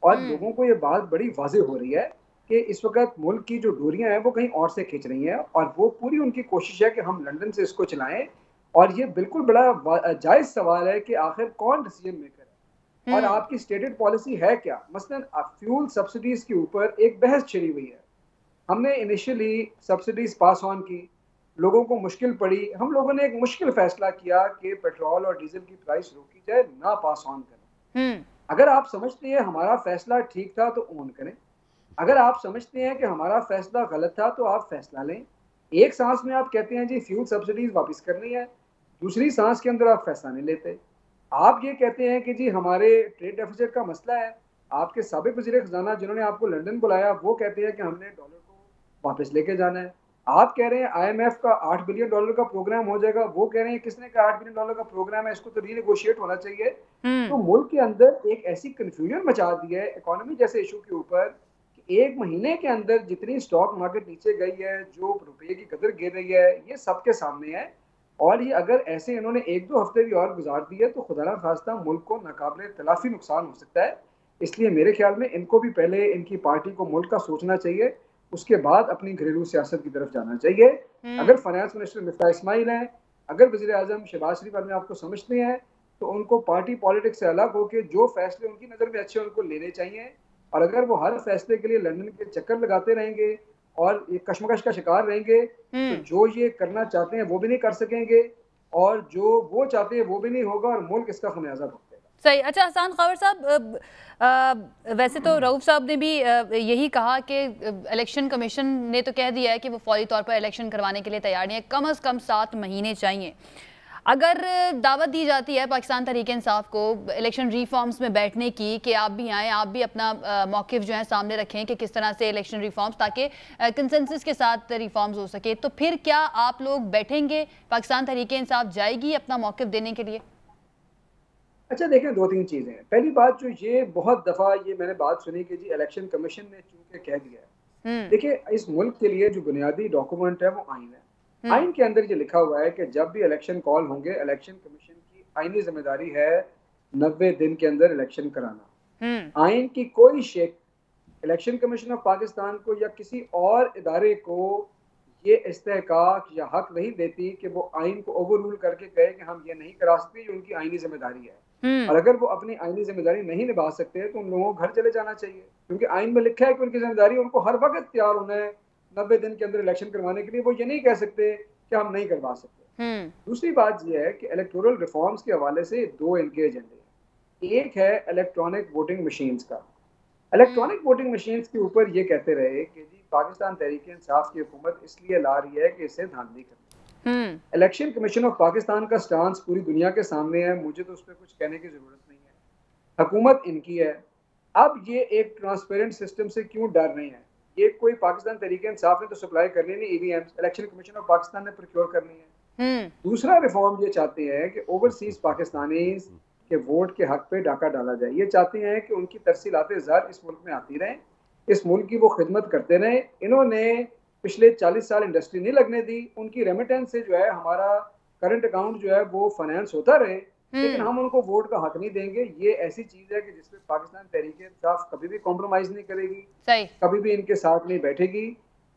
और लोगों को ये बात बड़ी वाज़ेह हो रही है कि इस वक्त मुल्क की जो डोरियां हैं वो कहीं और से खींच रही हैं और वो पूरी उनकी कोशिश है कि हम लंदन से इसको चलाएं। और ये बिल्कुल बड़ा जायज़ सवाल है कि आखिर कौन डिसीजन मेकर है और आपकी स्टेटेड पॉलिसी है क्या। मसलन फ्यूल सब्सिडीज़ के ऊपर एक बहस छिड़ी हुई है। हमने इनिशियली सब्सिडीज़ पास ऑन की, लोगों को मुश्किल पड़ी, हम लोगों ने एक मुश्किल फैसला किया कि पेट्रोल और डीजल की प्राइस रोकी जाए, ना पास ऑन करें। अगर आप समझते हैं हमारा फैसला ठीक था तो ऑन करें, अगर आप समझते हैं कि हमारा फैसला गलत था तो आप फैसला लें। एक सांस में आप कहते हैं जी फ्यूल सब्सिडीज वापस करनी है, दूसरी सांस के अंदर आप फैसला नहीं लेते। आप ये कहते हैं कि जी हमारे ट्रेड डेफिसिट का मसला है, आपके साबिक वज़ीर ख़ज़ाना जिन्होंने आपको लंदन बुलाया वो कहते हैं कि हमने डॉलर को वापस लेके जाना है। आप कह रहे हैं IMF का $8 बिलियन का प्रोग्राम हो जाएगा, वो कह रहे हैं किसने कहा $8 बिलियन का प्रोग्राम है, इसको तो रीनेगोशिएट होना चाहिए। तो मुल्क के अंदर एक ऐसी कंफ्यूजन मचा दी है इकोनॉमी जैसे इशू के ऊपर कि 1 महीने के अंदर जितनी स्टॉक मार्केट नीचे गई है, जो रुपये की कदर गिर रही है, ये सबके सामने है। और ये अगर ऐसे इन्होंने 1-2 हफ्ते भी और गुजार दिए तो खुदा ना खास्ता मुल्क को नाकाबिले तलाफी नुकसान हो सकता है। इसलिए मेरे ख्याल में इनको भी पहले इनकी पार्टी को मुल्क का सोचना चाहिए, उसके बाद अपनी घरेलू सियासत की तरफ जाना चाहिए। अगर फाइनेंस मिनिस्टर मिफ्ता इस्माइल हैं, अगर वज़ीर आज़म शहबाज शरीफ अपने आप को समझते हैं तो उनको पार्टी पॉलिटिक्स से अलग होकर जो फैसले उनकी नज़र में अच्छे उनको लेने चाहिए। और अगर वो हर फैसले के लिए लंदन के चक्कर लगाते रहेंगे और ये कशमकश का शिकार रहेंगे तो जो ये करना चाहते हैं वो भी नहीं कर सकेंगे और जो वो चाहते हैं वो भी नहीं होगा और मुल्क इसका खमियाजा भुगतेगा। सही। अच्छा हसन खावर साहब, वैसे तो रऊफ साहब ने भी यही कहा कि इलेक्शन कमीशन ने तो कह दिया है कि वो फौरी तौर पर इलेक्शन करवाने के लिए तैयार नहीं है, कम से कम 7 महीने चाहिए। अगर दावत दी जाती है पाकिस्तान तहरीक इंसाफ को इलेक्शन रिफॉर्म्स में बैठने की कि आप भी आएँ, आप भी अपना मौक़िफ़ जो है सामने रखें कि किस तरह से इलेक्शन रिफॉर्म्स, ताकि कंसेंसस के साथ रिफॉर्म्स हो सके, तो फिर क्या आप लोग बैठेंगे? पाकिस्तान तहरीक इंसाफ जाएगी अपना मौक़िफ़ देने के लिए? अच्छा देखें, 2-3 चीज़ें हैं। पहली बात जो ये बहुत दफ़ा ये मैंने बात सुनी कि जी इलेक्शन कमीशन ने चूंकि कह दिया है। देखिए, इस मुल्क के लिए जो बुनियादी डॉक्यूमेंट है वो आइन है। आइन के अंदर ये लिखा हुआ है कि जब भी इलेक्शन कॉल होंगे, इलेक्शन कमीशन की आइनी जिम्मेदारी है 90 दिन के अंदर इलेक्शन कराना। आइन की कोई शेख इलेक्शन कमीशन ऑफ पाकिस्तान को या किसी और इदारे को ये इस्तेहकाक या हक नहीं देती कि वो आइन को ओवर रूल करके कहे कि हम ये नहीं करा सकते, ये उनकी आइनी जिम्मेदारी है। और अगर वो अपनी आइनी जिम्मेदारी नहीं निभा सकते तो उन लोगों को घर चले जाना चाहिए, क्योंकि आइन में लिखा है कि उनकी जिम्मेदारी उनको हर वक्त तैयार होना है 90 दिन के अंदर इलेक्शन करवाने के लिए। वो ये नहीं कह सकते कि हम नहीं करवा सकते। दूसरी बात यह है कि इलेक्टोरल रिफॉर्म्स के हवाले से 2 इनके एजेंडे हैं। एक है इलेक्ट्रॉनिक वोटिंग मशीन्स का। इलेक्ट्रॉनिक वोटिंग मशीन्स के ऊपर ये कहते रहे कि जी पाकिस्तान तहरीक इंसाफ की हुकूमत इसलिए ला रही है कि इससे धांधली करनी। इलेक्शन कमीशन ऑफ पाकिस्तान का स्टांस पूरी दुनिया के सामने है, मुझे तो उस पर कुछ कहने की जरूरत नहीं है। हुकूमत इनकी है। अब ये एक ट्रांसपेरेंट सिस्टम से क्यों डर रहे हैं? ये कोई पाकिस्तान तहरीक इंसाफ ने तो सप्लाई करनी नहीं, EVMs election commission of Pakistan ने प्रोक्योर करनी है। दूसरा रिफॉर्म ये चाहते हैं कि ओवरसीज पाकिस्तानी के वोट के हक पे डाका डाला जाए। ये चाहते हैं कि उनकी तरसीलात ज़र इस मुल्क में आती रहें, इस मुल्क की वो खिदमत करते रहें। इन्होंने पिछले 40 साल इंडस्ट्री नहीं लगने दी, उनकी रेमिटेंस से जो है हमारा करंट अकाउंट जो है वो फाइनेंस होता रहे, लेकिन हम उनको वोट का हक नहीं देंगे। ये ऐसी चीज है कि जिसमें पाकिस्तान तहरीक इंसाफ कभी भी कॉम्प्रोमाइज नहीं करेगी, कभी भी इनके साथ नहीं बैठेगी।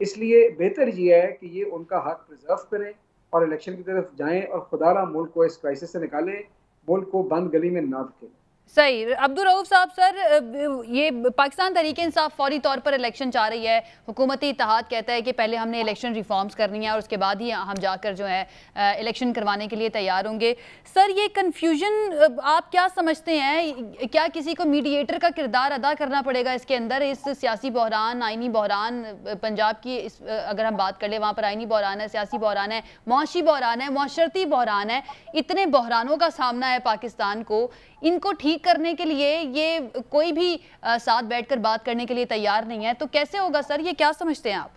इसलिए बेहतर ये है कि ये उनका हक प्रिजर्व करें और इलेक्शन की तरफ जाएं और खुदारा मुल्क को इस क्राइसिस से निकालें, मुल्क को बंद गली में ना धकेलें। सही। अब्दुल रऊफ साहब, सर ये पाकिस्तान तहरीक इंसाफ फौरी तौर पर इलेक्शन चाह रही है, हुकूमती इत्तेहाद कहता है कि पहले हमने इलेक्शन रिफॉर्म्स करनी है और उसके बाद ही हम जाकर जो है इलेक्शन करवाने के लिए तैयार होंगे। सर ये कन्फ्यूजन आप क्या समझते हैं? क्या किसी को मीडिएटर का किरदार अदा करना पड़ेगा इसके अंदर? इस सियासी बहरान, आइनी बहरान, पंजाब की अगर हम बात कर ले, वहाँ पर आइनी बहरान है, सियासी बहरान है, मुआशी बहरान है, मुआशरती बहरान है, इतने बहरानों का सामना है पाकिस्तान को। इनको ठीक करने के लिए ये कोई भी साथ बैठकर बात करने के लिए तैयार नहीं है, तो कैसे होगा सर? ये क्या समझते हैं आप?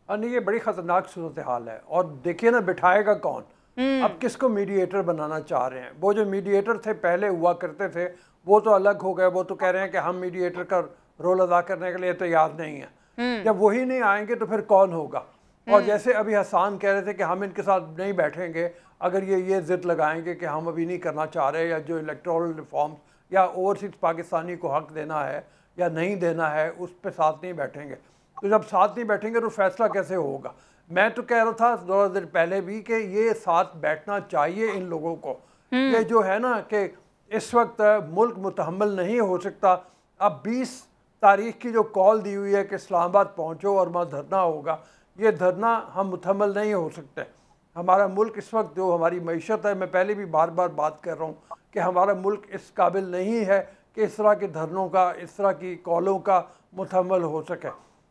नहीं, ये बड़ी खतरनाक सूरत हाल है। और देखिए ना, बिठाएगा कौन? अब किसको मीडिएटर बनाना चाह रहे हैं? वो जो मीडिएटर थे पहले हुआ करते थे वो तो अलग हो गए, वो तो कह रहे हैं कि हम मीडिएटर का रोल अदा करने के लिए तैयार नहीं है। जब वही नहीं आएंगे तो फिर कौन होगा? और जैसे अभी हसान कह रहे थे कि हम इनके साथ नहीं बैठेंगे अगर ये जिद लगाएंगे कि हम अभी नहीं करना चाह रहे, या जो इलेक्टोरल रिफॉर्म्स या ओवरसीज पाकिस्तानी को हक देना है या नहीं देना है उस पर साथ नहीं बैठेंगे। तो जब साथ नहीं बैठेंगे तो फैसला कैसे होगा? मैं तो कह रहा था 2 दिन पहले भी कि ये साथ बैठना चाहिए इन लोगों को। ये जो है ना कि इस वक्त मुल्क मुतहम्मल नहीं हो सकता। अब 20 तारीख की जो कॉल दी हुई है कि इस्लामाबाद पहुँचो और वहाँ धरना होगा, ये धरना हम मुतहम्मल नहीं हो सकते। हमारा मुल्क इस वक्त जो हमारी मईशत है, मैं पहले भी बार बार बात कर रहा हूँ कि हमारा मुल्क इस काबिल नहीं है कि इस तरह के धरनों का, इस तरह की कॉलों का मुतहम्मल हो सके।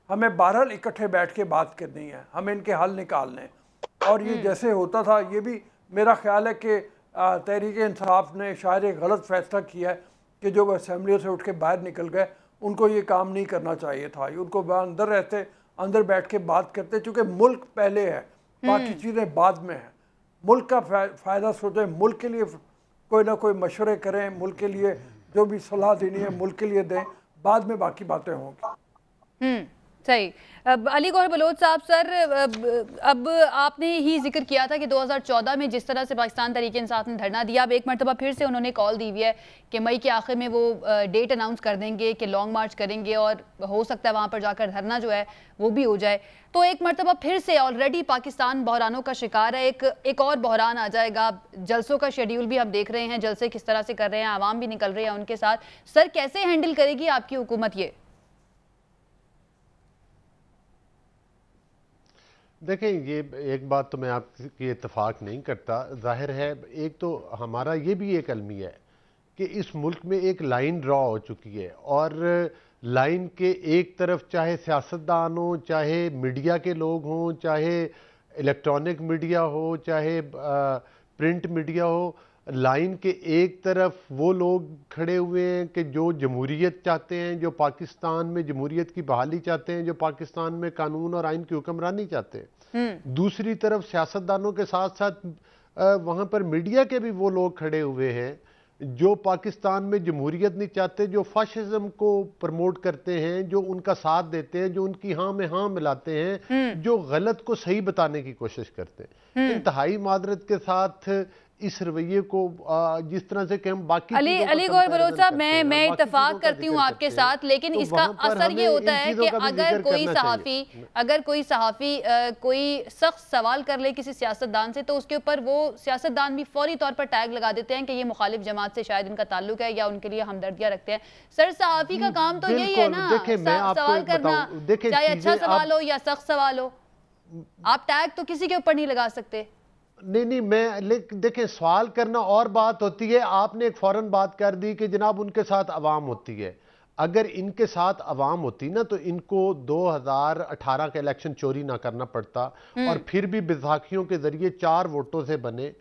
हमें बहरहाल इकट्ठे बैठ के बात करनी है, हमें इनके हल निकालने। और ये जैसे होता था, ये भी मेरा ख्याल है कि तहरीक इंसाफ ने शायद एक गलत फैसला किया है कि जो असम्बलियों से उठ के बाहर निकल गए, उनको ये काम नहीं करना चाहिए था। उनको अंदर रहते, अंदर बैठ के बात करते, चूँकि मुल्क पहले है, बाकी चीज़ें बाद में हैं। मुल्क का फ़ायदा सोचें, मुल्क के लिए कोई ना कोई मशवरे करें, मुल्क के लिए जो भी सलाह देनी है मुल्क के लिए दें, बाद में बाकी बातें होंगी। सही। अब अली गौहर बलोच साहब सर, अब आपने ही जिक्र किया था कि 2014 में जिस तरह से पाकिस्तान तहरीक इंसाफ ने धरना दिया, अब एक मरतबा फिर से उन्होंने कॉल दी हुई है कि मई के आखिर में वो डेट अनाउंस कर देंगे कि लॉन्ग मार्च करेंगे और हो सकता है वहाँ पर जाकर धरना जो है वो भी हो जाए। तो एक मरतबा फिर से ऑलरेडी पाकिस्तान बहरानों का शिकार है, एक और बहरान आ जाएगा। जलसों का शेड्यूल भी हम देख रहे हैं, जलसे किस तरह से कर रहे हैं, आवाम भी निकल रहे हैं उनके साथ। सर कैसे हैंडल करेगी आपकी हुकूमत ये? देखें, ये एक बात तो मैं आपकी इत्तेफाक नहीं करता। जाहिर है, एक तो हमारा ये भी एक अलमिया है कि इस मुल्क में एक लाइन ड्रॉ हो चुकी है और लाइन के एक तरफ चाहे सियासतदान हो, चाहे मीडिया के लोग हों, चाहे इलेक्ट्रॉनिक मीडिया हो, चाहे प्रिंट मीडिया हो, लाइन के एक तरफ वो लोग खड़े हुए हैं कि जो जमहूरियत चाहते हैं, जो पाकिस्तान में जमहूरियत की बहाली चाहते हैं, जो पाकिस्तान में कानून और आइन की हुक्मरानी चाहते हैं। दूसरी तरफ सियासतदानों के साथ साथ वहाँ पर मीडिया के भी वो लोग खड़े हुए हैं जो पाकिस्तान में जमहूरियत नहीं चाहते, जो फाशिज्म को प्रमोट करते हैं, जो उनका साथ देते हैं, जो उनकी हाँ में हाँ मिलाते हैं, जो गलत को सही बताने की कोशिश करते हैं। इंतहाई मादरत के साथ इस रवैये को जिस तरह से कि हम बाकी अली गौहर बलोच साहब, मैं इत्तेफाक करती हूँ आपके साथ, लेकिन तो इसका असर ये होता है कि अगर कोई सहाफ़ी कोई सख्त सवाल कर ले किसी सियासतदान से, तो उसके ऊपर वो सियासतदान भी फौरी तौर पर टैग लगा देते हैं कि ये मुखालिफ जमात से शायद इनका ताल्लुक है या उनके लिए हमदर्दियां रखते हैं। सर, सहाफ़ी का काम तो यही है ना, सवाल करना, चाहे अच्छा सवाल हो या सख्त सवाल हो। आप टैग तो किसी के ऊपर नहीं लगा सकते। नहीं, मैं देखें, सवाल करना और बात होती है। आपने एक फौरन बात कर दी कि जनाब उनके साथ अवाम होती है। अगर इनके साथ अवाम होती ना तो इनको 2018 का इलेक्शन चोरी ना करना पड़ता और फिर भी बैसाखियों के जरिए 4 वोटों से बने।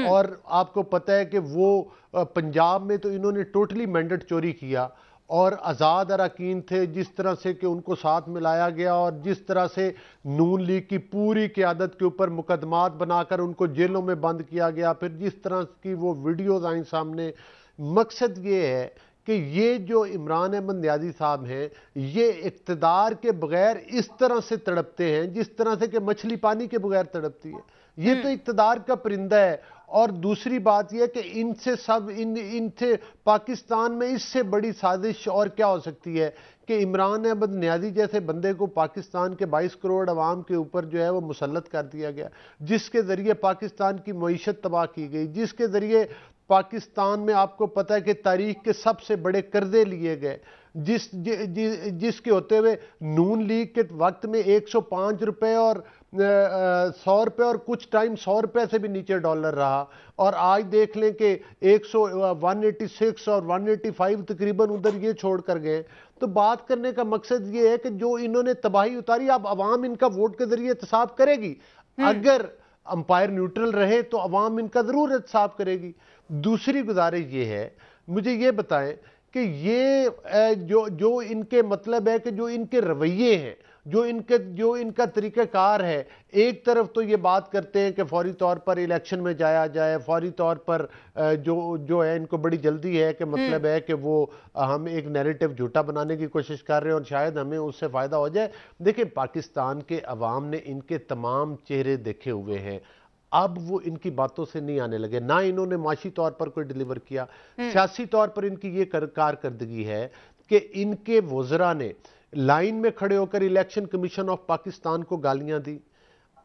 और आपको पता है कि वो पंजाब में तो इन्होंने टोटली मैंडेट चोरी किया और आज़ाद अरकान थे, जिस तरह से कि उनको साथ मिलाया गया और जिस तरह से नून लीग की पूरी क़यादत के ऊपर मुकदमात बनाकर उनको जेलों में बंद किया गया, फिर जिस तरह की वो वीडियोज़ आई सामने। मकसद ये है कि ये जो इमरान अहमद न्याजी साहब हैं, ये इक़्तिदार के बगैर इस तरह से तड़पते हैं जिस तरह से कि मछली पानी के बगैर तड़पती है। ये तो इक़्तिदार का परिंदा है। और दूसरी बात यह कि इनसे पाकिस्तान में इससे बड़ी साजिश और क्या हो सकती है कि इमरान अहमद न्याजी जैसे बंदे को पाकिस्तान के 22 करोड़ अवाम के ऊपर जो है वो मुसल्लत कर दिया गया, जिसके ज़रिए पाकिस्तान की मईशत तबाह की गई, जिसके ज़रिए पाकिस्तान में आपको पता है कि तारीख के सबसे बड़े कर्जे लिए गए, जिसके होते हुए नून लीग के वक्त में 105 रुपये और 100 रुपये और कुछ टाइम 100 रुपये से भी नीचे डॉलर रहा। और आज देख लें कि 186 और 185 तकरीबन उधर ये छोड़ कर गए। तो बात करने का मकसद ये है कि जो इन्होंने तबाही उतारी, अब अवाम इनका वोट के जरिए एहतसाब करेगी। अगर अंपायर न्यूट्रल रहे तो अवाम इनका ज़रूर एहतसाब करेगी। दूसरी गुजारिश ये है, मुझे ये बताएं कि ये जो इनके मतलब है कि जो इनके रवैये हैं, जो इनका तरीक़ाकार है, एक तरफ तो ये बात करते हैं कि फौरी तौर पर इलेक्शन में जाया जाए, फौरी तौर पर जो है इनको बड़ी जल्दी है कि मतलब है कि वो हम एक नैरेटिव झूठा बनाने की कोशिश कर रहे हैं और शायद हमें उससे फ़ायदा हो जाए। देखिए, पाकिस्तान के अवाम ने इनके तमाम चेहरे देखे हुए हैं। अब वो इनकी बातों से नहीं आने लगे, ना इन्होंने माशी तौर पर कोई डिलीवर किया। सियासी तौर पर इनकी ये कारकर्दगी है कि इनके वज़रा ने लाइन में खड़े होकर इलेक्शन कमीशन ऑफ पाकिस्तान को गालियां दी।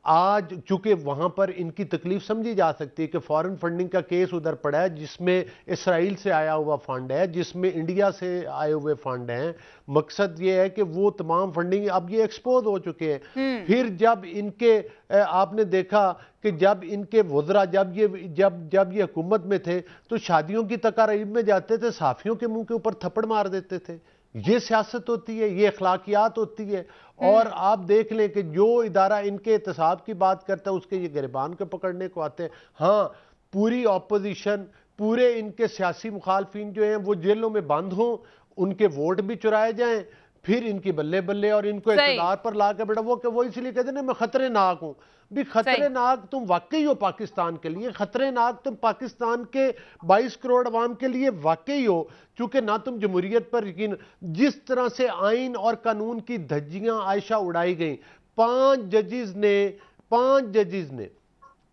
आज चूंकि वहां पर इनकी तकलीफ समझी जा सकती है कि फॉरेन फंडिंग का केस उधर पड़ा है, जिसमें इसराइल से आया हुआ फंड है, जिसमें इंडिया से आए हुए फंड हैं। मकसद ये है कि वो तमाम फंडिंग अब ये एक्सपोज हो चुके हैं। फिर जब इनके आपने देखा कि जब इनके वज़रा जब ये हुकूमत में थे तो शादियों की तकारीब में जाते थे, साफियों के मुंह के ऊपर थप्पड़ मार देते थे। ये सियासत होती है, ये अखलाकियात होती है। और आप देख लें कि जो इदारा इनके एहतसाब की बात करता है उसके ये गिरबान को पकड़ने को आते हैं। हाँ, पूरी ऑपोजिशन, पूरे इनके सियासी मुखालफिन जो हैं वो जेलों में बंद हों, उनके वोट भी चुराए जाएं, फिर इनकी बल्ले बल्ले और इनको इक़्तिदार पर ला के बेटा वो इसलिए कहते हैं मैं खतरनाक हूं भी। खतरनाक तुम वाकई हो पाकिस्तान के लिए, खतरनाक तुम पाकिस्तान के 22 करोड़ अवाम के लिए वाकई हो, क्योंकि ना तुम जमहूरियत पर यकीन, जिस तरह से आइन और कानून की धज्जियां आयशा उड़ाई गई। 5 जजेस ने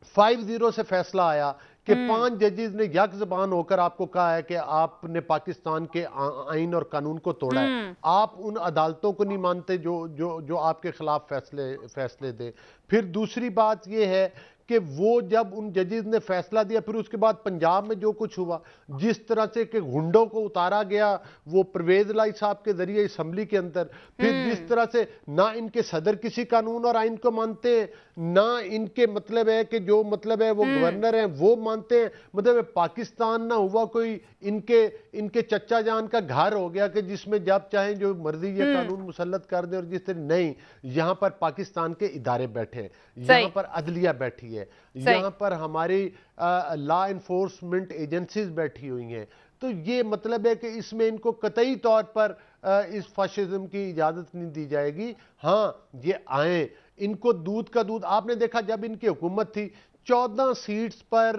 5-0 से फैसला आया कि 5 जजेस ने यक ज़बान होकर आपको कहा है कि आपने पाकिस्तान के आइन और कानून को तोड़ा है। आप उन अदालतों को नहीं मानते जो आपके खिलाफ फैसले दे। फिर दूसरी बात यह है कि वो जब उन जजेस ने फैसला दिया, फिर उसके बाद पंजाब में जो कुछ हुआ, जिस तरह से कि गुंडों को उतारा गया वो परवेज लाई साहब के जरिए असम्बली के अंदर, फिर जिस तरह से ना इनके सदर किसी कानून और आइन को मानते हैं, ना इनके मतलब है कि जो मतलब है वो गवर्नर हैं वो मानते हैं। मतलब पाकिस्तान ना हुआ कोई इनके चच्चा जान का घर हो गया कि जिसमें जब चाहें जो मर्जी ये कानून मुसल्लत कर दे, और जिस तरह नहीं, यहां पर पाकिस्तान के इदारे बैठे हैं, यहां पर अदलिया बैठी है, यहां पर हमारी लॉ इन्फोर्समेंट एजेंसीज बैठी हुई हैं। तो ये मतलब है कि इसमें इनको कतई तौर पर इस फाशिज्म की इजाजत नहीं दी जाएगी। हाँ, ये आए, इनको दूध का दूध। आपने देखा जब इनकी हुकूमत थी 14 सीट्स पर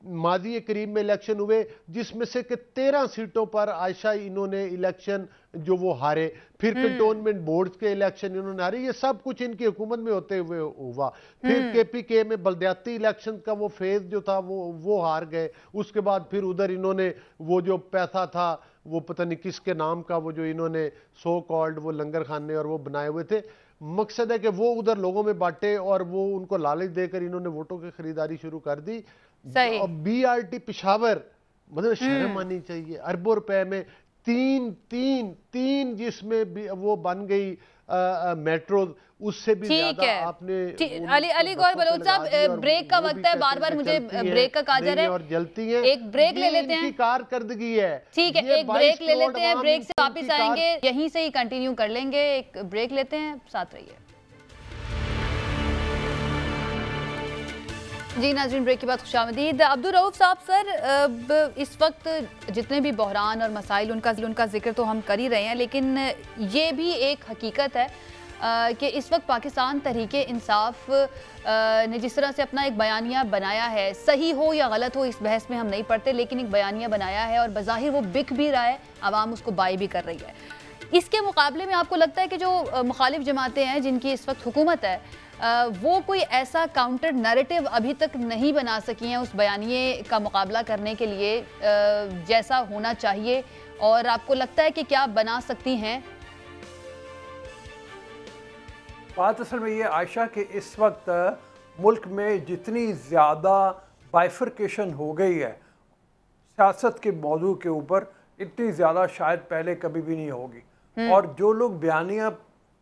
माजी करीब में इलेक्शन हुए, जिसमें से कि 13 सीटों पर आयशा इन्होंने इलेक्शन जो वो हारे। फिर कंटोनमेंट बोर्ड्स के इलेक्शन इन्होंने हारे। ये सब कुछ इनकी हुकूमत में होते हुए हुआ। फिर केपीके में बलदियाती इलेक्शन का वो फेज जो था वो हार गए। उसके बाद फिर उधर इन्होंने वो जो पैसा था वो पता नहीं किसके नाम का, वो जो इन्होंने सो कॉल्ड वो लंगर खाने और वो बनाए हुए थे, मकसद है कि वो उधर लोगों में बांटे और वो उनको लालच देकर इन्होंने वोटों की खरीदारी शुरू कर दी। BRT पेशावर, मतलब शर्म आनी चाहिए, अरबों रुपए में तीन जिसमें वो बन गई मेट्रो, उससे भी ज्यादा आपने। अली गौहर बलोच साहब, ब्रेक का वक्त है, बार बार मुझे ब्रेक का कहा जा रहा है और जलती है। एक ब्रेक ले लेते हैं, कारकर्दगी है। ठीक है, एक ब्रेक ले लेते हैं, ब्रेक से वापिस आएंगे, यहीं से ही कंटिन्यू कर लेंगे। एक ब्रेक लेते हैं, साथ रहिए। जी नाज़रीन, ब्रेक के बाद खुशामदीद। अब्दुल रऊफ साहब, सर इस वक्त जितने भी बहरान और मसाइल उनका जिक्र तो हम कर ही रहे हैं, लेकिन ये भी एक हकीकत है कि इस वक्त पाकिस्तान तहरीके इंसाफ ने जिस तरह से अपना एक बयानिया बनाया है, सही हो या गलत हो इस बहस में हम नहीं पढ़ते, लेकिन एक बयानिया बनाया है और बज़ाहिर वो बिक भी रहा है, आवाम उसको बाय भी कर रही है। इसके मुकाबले में आपको लगता है कि जो मुखालिफ जमातें हैं जिनकी इस वक्त हुकूमत है, वो कोई ऐसा काउंटर नैरेटिव अभी तक नहीं बना सकी हैं उस बयानिए का मुकाबला करने के लिए जैसा होना चाहिए, और आपको लगता है कि क्या बना सकती हैं? बात असल में ये आयशा कि इस वक्त मुल्क में जितनी ज़्यादा बाइफरकेशन हो गई है सियासत के मौजू के ऊपर, इतनी ज़्यादा शायद पहले कभी भी नहीं होगी। और जो लोग बयानिया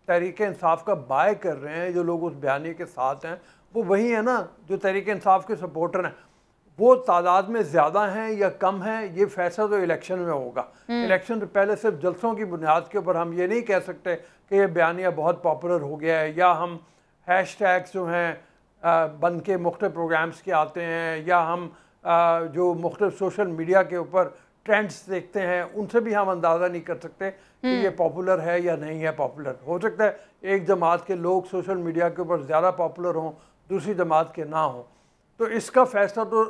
तहरीक इंसाफ का बाय कर रहे हैं, जो लोग उस बयानी के साथ हैं, वो वही है ना जो तहरीक इंसाफ के सपोर्टर हैं। वो तादाद में ज़्यादा हैं या कम हैं, ये फैसला तो इलेक्शन में होगा। इलेक्शन से पहले सिर्फ जलसों की बुनियाद के ऊपर हम ये नहीं कह सकते कि ये बयानिया बहुत पॉपुलर हो गया है, या हम हैशटैग्स जो हैं बन के मुख्तलिफ प्रोग्राम्स के आते हैं, या हम जो मुख्तलिफ सोशल मीडिया के ऊपर ट्रेंड्स देखते हैं, उनसे भी हम अंदाज़ा नहीं कर सकते कि ये पॉपुलर है या नहीं है पॉपुलर। हो सकता है एक जमात के लोग सोशल मीडिया के ऊपर ज़्यादा पॉपुलर हों, दूसरी जमात के ना हों। तो इसका फ़ैसला तो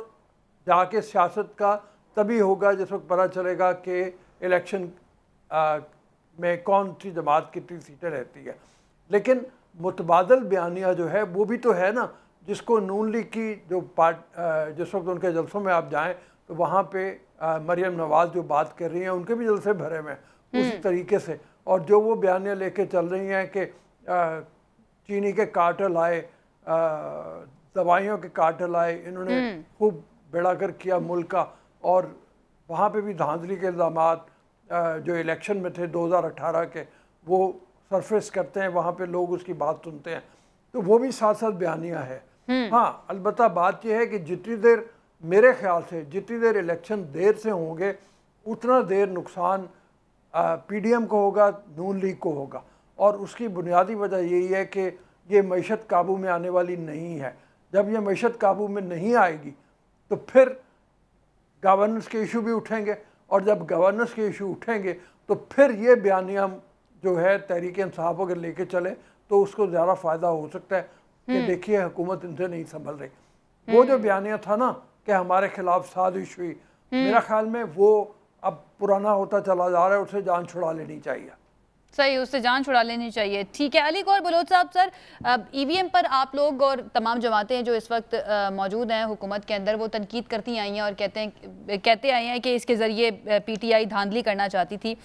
जाके सियासत का तभी होगा जिस वक्त पता चलेगा कि इलेक्शन में कौन सी जमात कितनी सीटें रहती है। लेकिन मुतबादल बयानिया जो है वो भी तो है ना, जिसको नून लीग की जो जिस वक्त उनके जलसों में आप जाएँ तो वहाँ पे मरियम नवाज़ जो बात कर रही हैं, उनके भी जलसे भरे में उसी तरीके से। और जो वो बयानिया लेके चल रही हैं कि चीनी के कार्टेल आए, दवाइयों के कार्टेल आए, इन्होंने खूब बेड़ागर किया मुल्क का, और वहाँ पे भी धांधली के इल्ज़ामात जो इलेक्शन में थे 2018 के वो सरफेस करते हैं, वहाँ पे लोग उसकी बात सुनते हैं, तो वो भी साथ साथ बयानिया है। हाँ, अलबत्ता बात यह है कि जितनी देर, मेरे ख्याल से जितनी देर इलेक्शन देर से होंगे उतना देर नुकसान PDM को होगा, नून लीग को होगा। और उसकी बुनियादी वजह यही है कि ये मईशत काबू में आने वाली नहीं है। जब ये मईशत काबू में नहीं आएगी तो फिर गवर्नेंस के इशू भी उठेंगे, और जब गवर्नेंस के इशू उठेंगे तो फिर ये बयानिया जो है तहरीक इंसाफ अगर लेके चले तो उसको ज़्यादा फ़ायदा हो सकता है कि देखिए हुकूमत इनसे नहीं संभल रही। वो जो बयानिया था ना कि हमारे खिलाफ साजिश हुई, मेरा ख्याल में वो अब पुराना होता चला जा रहा है, उससे जान छुड़ा लेनी चाहिए। सही, उससे जान छुड़ा लेनी चाहिए। ठीक है, अली गौहर बलोच साहब, सर ईवीएम पर आप लोग और तमाम जमातें जो इस वक्त मौजूद हैं हुकूमत के अंदर, वो तनकीद करती आई हैं और कहते आए हैं कि इसके ज़रिए पीटीआई धांधली करना चाहती थी।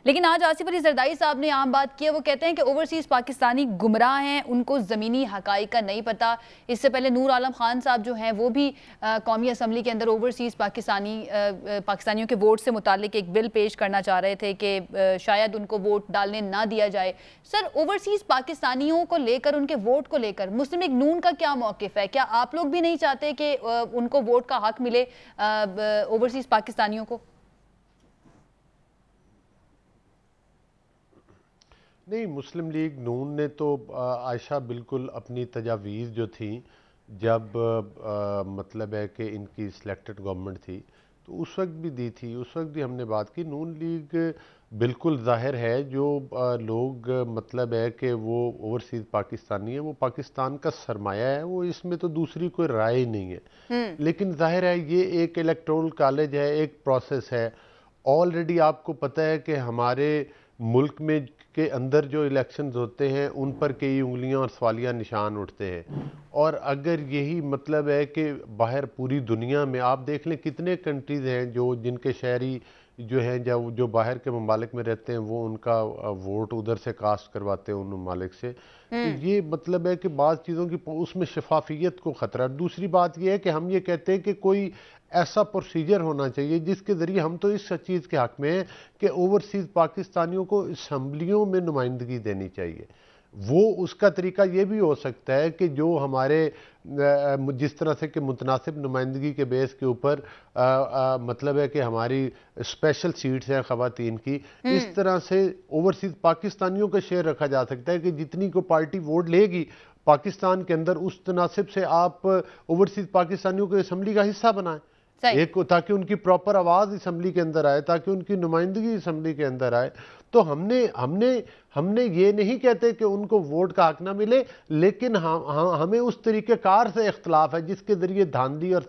लेकिन आज आसिफ अली जरदारी साहब ने आम बात की है, वो कहते हैं कि ओवरसीज़ पाकिस्तानी गुमराह हैं, उनको ज़मीनी हक़ाइक़ का नहीं पता। इससे पहले नूर आलम खान साहब जो हैं वो भी कौमी असम्बली के अंदर ओवरसीज़ पाकिस्तानियों के वोट से मुतालिक एक बिल पेश करना चाह रहे थे कि शायद उनको वोट डालने ना दिया जाए। सर, ओवरसीज़ पाकिस्तानियों को लेकर, उनके वोट को लेकर मुस्लिम लीग नून का क्या मौक़िफ़ है? क्या आप लोग भी नहीं चाहते कि उनको वोट का हक़ मिले ओवरसीज़ पाकिस्तानियों को? नहीं, मुस्लिम लीग नून ने तो आयशा बिल्कुल अपनी तजावीज़ जो थी जब मतलब है कि इनकी सिलेक्टेड गवर्नमेंट थी तो उस वक्त भी दी थी, उस वक्त भी हमने बात की। नून लीग बिल्कुल जाहिर है जो लोग मतलब है कि वो ओवरसीज़ पाकिस्तानी है, वो पाकिस्तान का सरमाया है, वो इसमें तो दूसरी कोई राय ही नहीं है। लेकिन जाहिर है ये एक इलेक्टोरल कॉलेज है, एक प्रोसेस है। ऑलरेडी आपको पता है कि हमारे मुल्क में के अंदर जो इलेक्शंस होते हैं उन पर कई उंगलियां और सवालिया निशान उठते हैं। और अगर यही मतलब है कि बाहर पूरी दुनिया में आप देख लें कितने कंट्रीज़ हैं जो जिनके शहरी जो हैं जो बाहर के ममालिक में रहते हैं वो उनका वोट उधर से कास्ट करवाते हैं उन ममालिक से। तो ये मतलब है कि बाज़ चीज़ों की उसमें शफाफियत को ख़तरा है। दूसरी बात यह है कि हम ये कहते हैं कि कोई ऐसा प्रोसीजर होना चाहिए जिसके ज़रिए, हम तो इस चीज़ के हक़ में हैं कि ओवरसीज़ पाकिस्तानियों को असम्बलियों में नुमाइंदगी देनी चाहिए। वो उसका तरीका ये भी हो सकता है कि जो हमारे जिस तरह से कि मुतनासिब नुमाइंदगी के बेस के ऊपर मतलब है कि हमारी स्पेशल सीट्स हैं ख़वातीन की, इस तरह से ओवरसीज़ पाकिस्तानियों का शेयर रखा जा सकता है कि जितनी को पार्टी वोट लेगी पाकिस्तान के अंदर उस तनासिब से आप ओवरसीज़ पाकिस्तानियों को असम्बली का हिस्सा बनाएं, एक ताकि उनकी प्रॉपर आवाज़ असम्बली के अंदर आए, ताकि उनकी नुमाइंदगी असम्बली के अंदर आए। तो हमने ये नहीं कहते कि उनको वोट का हक ना मिले, लेकिन हमें उस तरीक़ेकार से इख्तलाफ है जिसके ज़रिए धांधली और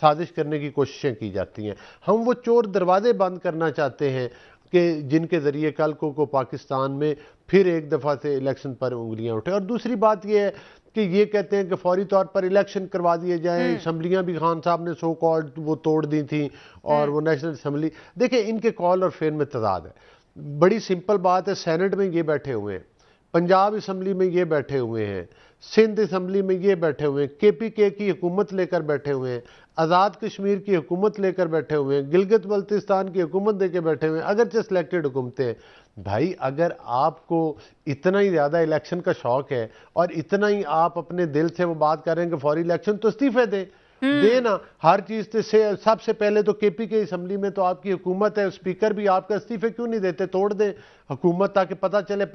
साजिश करने की कोशिशें की जाती हैं। हम वो चोर दरवाजे बंद करना चाहते हैं कि जिनके ज़रिए कल को पाकिस्तान में फिर एक दफ़ा से इलेक्शन पर उंगलियां उठे। और दूसरी बात यह है कि ये कहते हैं कि फौरी तौर पर इलेक्शन करवा दिए जाएं। असम्बलियाँ भी खान साहब ने सो कॉल्ड वो तोड़ दी थी और वो नेशनल असम्बली, देखिए इनके कॉल और फेल में तजाद है। बड़ी सिंपल बात है, सेनेट में ये बैठे हुए हैं, पंजाब असम्बली में ये बैठे हुए हैं, सिंध असम्बली में ये बैठे हुए हैं, KPK की हुकूमत लेकर बैठे हुए हैं, आज़ाद कश्मीर की हुकूमत लेकर बैठे हुए हैं, गिलगित बल्तिस्तान की हुकूमत लेकर बैठे हुए हैं, अगरचे सिलेक्टेड हुकूमतें हैं। भाई अगर आपको इतना ही ज़्यादा इलेक्शन का शौक है और इतना ही आप अपने दिल से वो बात कर रहे हैं कि फौरी इलेक्शन, तो इस्तीफे दें, देना हर चीज़ से। सबसे पहले तो KPK असम्बली में तो आपकी हुकूमत है, स्पीकर भी आपका, इस्तीफे क्यों नहीं देते? तोड़ दें हुकूमत ताकि पता चले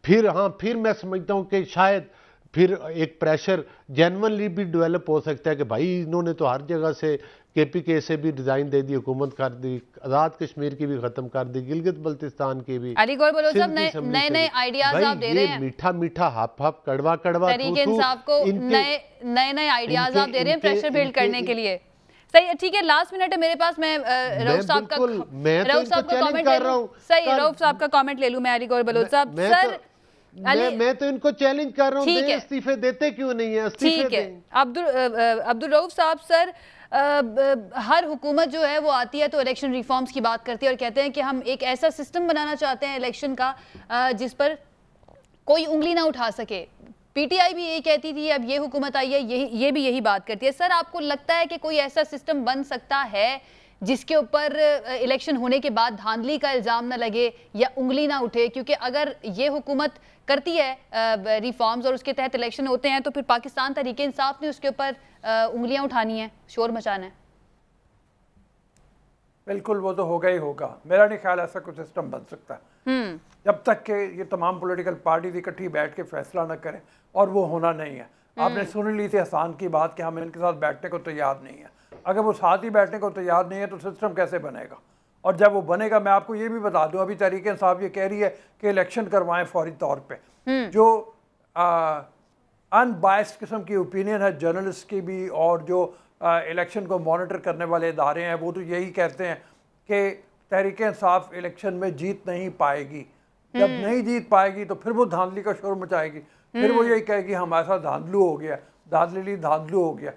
फिर मैं समझता हूँ कि शायद फिर एक प्रेशर जेन्युइनली भी डेवलप हो सकता है कि भाई इन्होंने तो हर जगह से KPK से भी डिजाइन दे दी, हुकूमत कर दी, आज़ाद कश्मीर की भी खत्म कर दी, गिलगित बल्तिस्तान की भी। अली गौहर बलोच साहब नए आइडियाज आप दे रहे हैं, मीठा मीठा हप कड़वा तरीके इंसाफ को नए आइडियाज आप दे रहे हैं प्रेशर बिल्ड करने के लिए। सही, ठीक है, लास्ट मिनट है मेरे पास, मैं रऊफ साहब का कमेंट ले लूं। सही, रऊफ साहब का कमेंट ले लूं मैं। अली गौहर बलोच साहब, सर मैं तो इनको चैलेंज कर रहा हूं, इस्तीफे देते क्यों नहीं है? ठीक है, अब्दुल रऊफ साहब, सर हर हुकूमत जो है वो आती है तो इलेक्शन रिफॉर्म्स की बात करती है और कहते हैं कि हम एक ऐसा सिस्टम बनाना चाहते हैं इलेक्शन का जिस पर कोई उंगली ना उठा सके। PTI भी यही कहती थी, अब ये हुकूमत आई है ये भी यही बात करती है। सर आपको लगता है कि कोई ऐसा सिस्टम बन सकता है जिसके ऊपर इलेक्शन होने के बाद धांधली का इल्ज़ाम ना लगे या उंगली ना उठे? क्योंकि अगर ये हुकूमत करती है रिफॉर्म्स और उसके तहत इलेक्शन होते हैं तो फिर पाकिस्तान तहरीके इंसाफ ने उसके ऊपर उंगलियां उठानी है, शोर मचाना है। बिल्कुल, वो तो होगा ही होगा। मेरा नहीं ख्याल ऐसा कुछ सिस्टम बन सकता है जब तक कि ये तमाम पॉलिटिकल पार्टीज इकट्ठी बैठ के फैसला न करें, और वो होना नहीं है। आपने सुन ली थी हसान की बात कि हम इनके साथ बैठने को तैयार नहीं है। अगर वो साथ ही बैठने को तैयार नहीं है तो सिस्टम कैसे बनेगा? और जब वो बनेगा, मैं आपको ये भी बता दूं, अभी तहरीक इंसाफ ये कह रही है कि इलेक्शन करवाएं फौरी तौर पे। जो अनबायस्ड किस्म की ओपिनियन है जर्नलिस्ट की भी, और जो इलेक्शन को मॉनिटर करने वाले इदारे हैं, वो तो यही कहते हैं कि तहरीक इंसाफ इलेक्शन में जीत नहीं पाएगी। जब नहीं जीत पाएगी तो फिर वो धांधली का शोर मचाएगी, फिर वो यही कहेगी हमारे साथ धांधलू हो गया, धांधलू हो गया।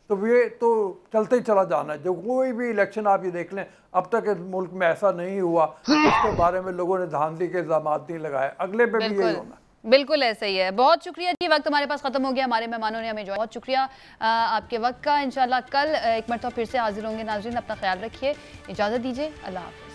तो ये तो चलते ही चला जाना है। जो कोई भी इलेक्शन आप ये देख लें, अब तक इस मुल्क में ऐसा नहीं हुआ उसके बारे में लोगों ने धांधली के इल्जाम नहीं लगाए, अगले पे भी यही होना। बिल्कुल ऐसा ही है। बहुत शुक्रिया जी, वक्त हमारे पास खत्म हो गया, हमारे मेहमानों ने हमें जो बहुत शुक्रिया आपके वक्त का। इंशाल्लाह कल एक मरतबा फिर से हाजिर होंगे। नाज़रीन अपना ख्याल रखिए, इजाज़त दीजिए, अल्लाह हाफ़िज़।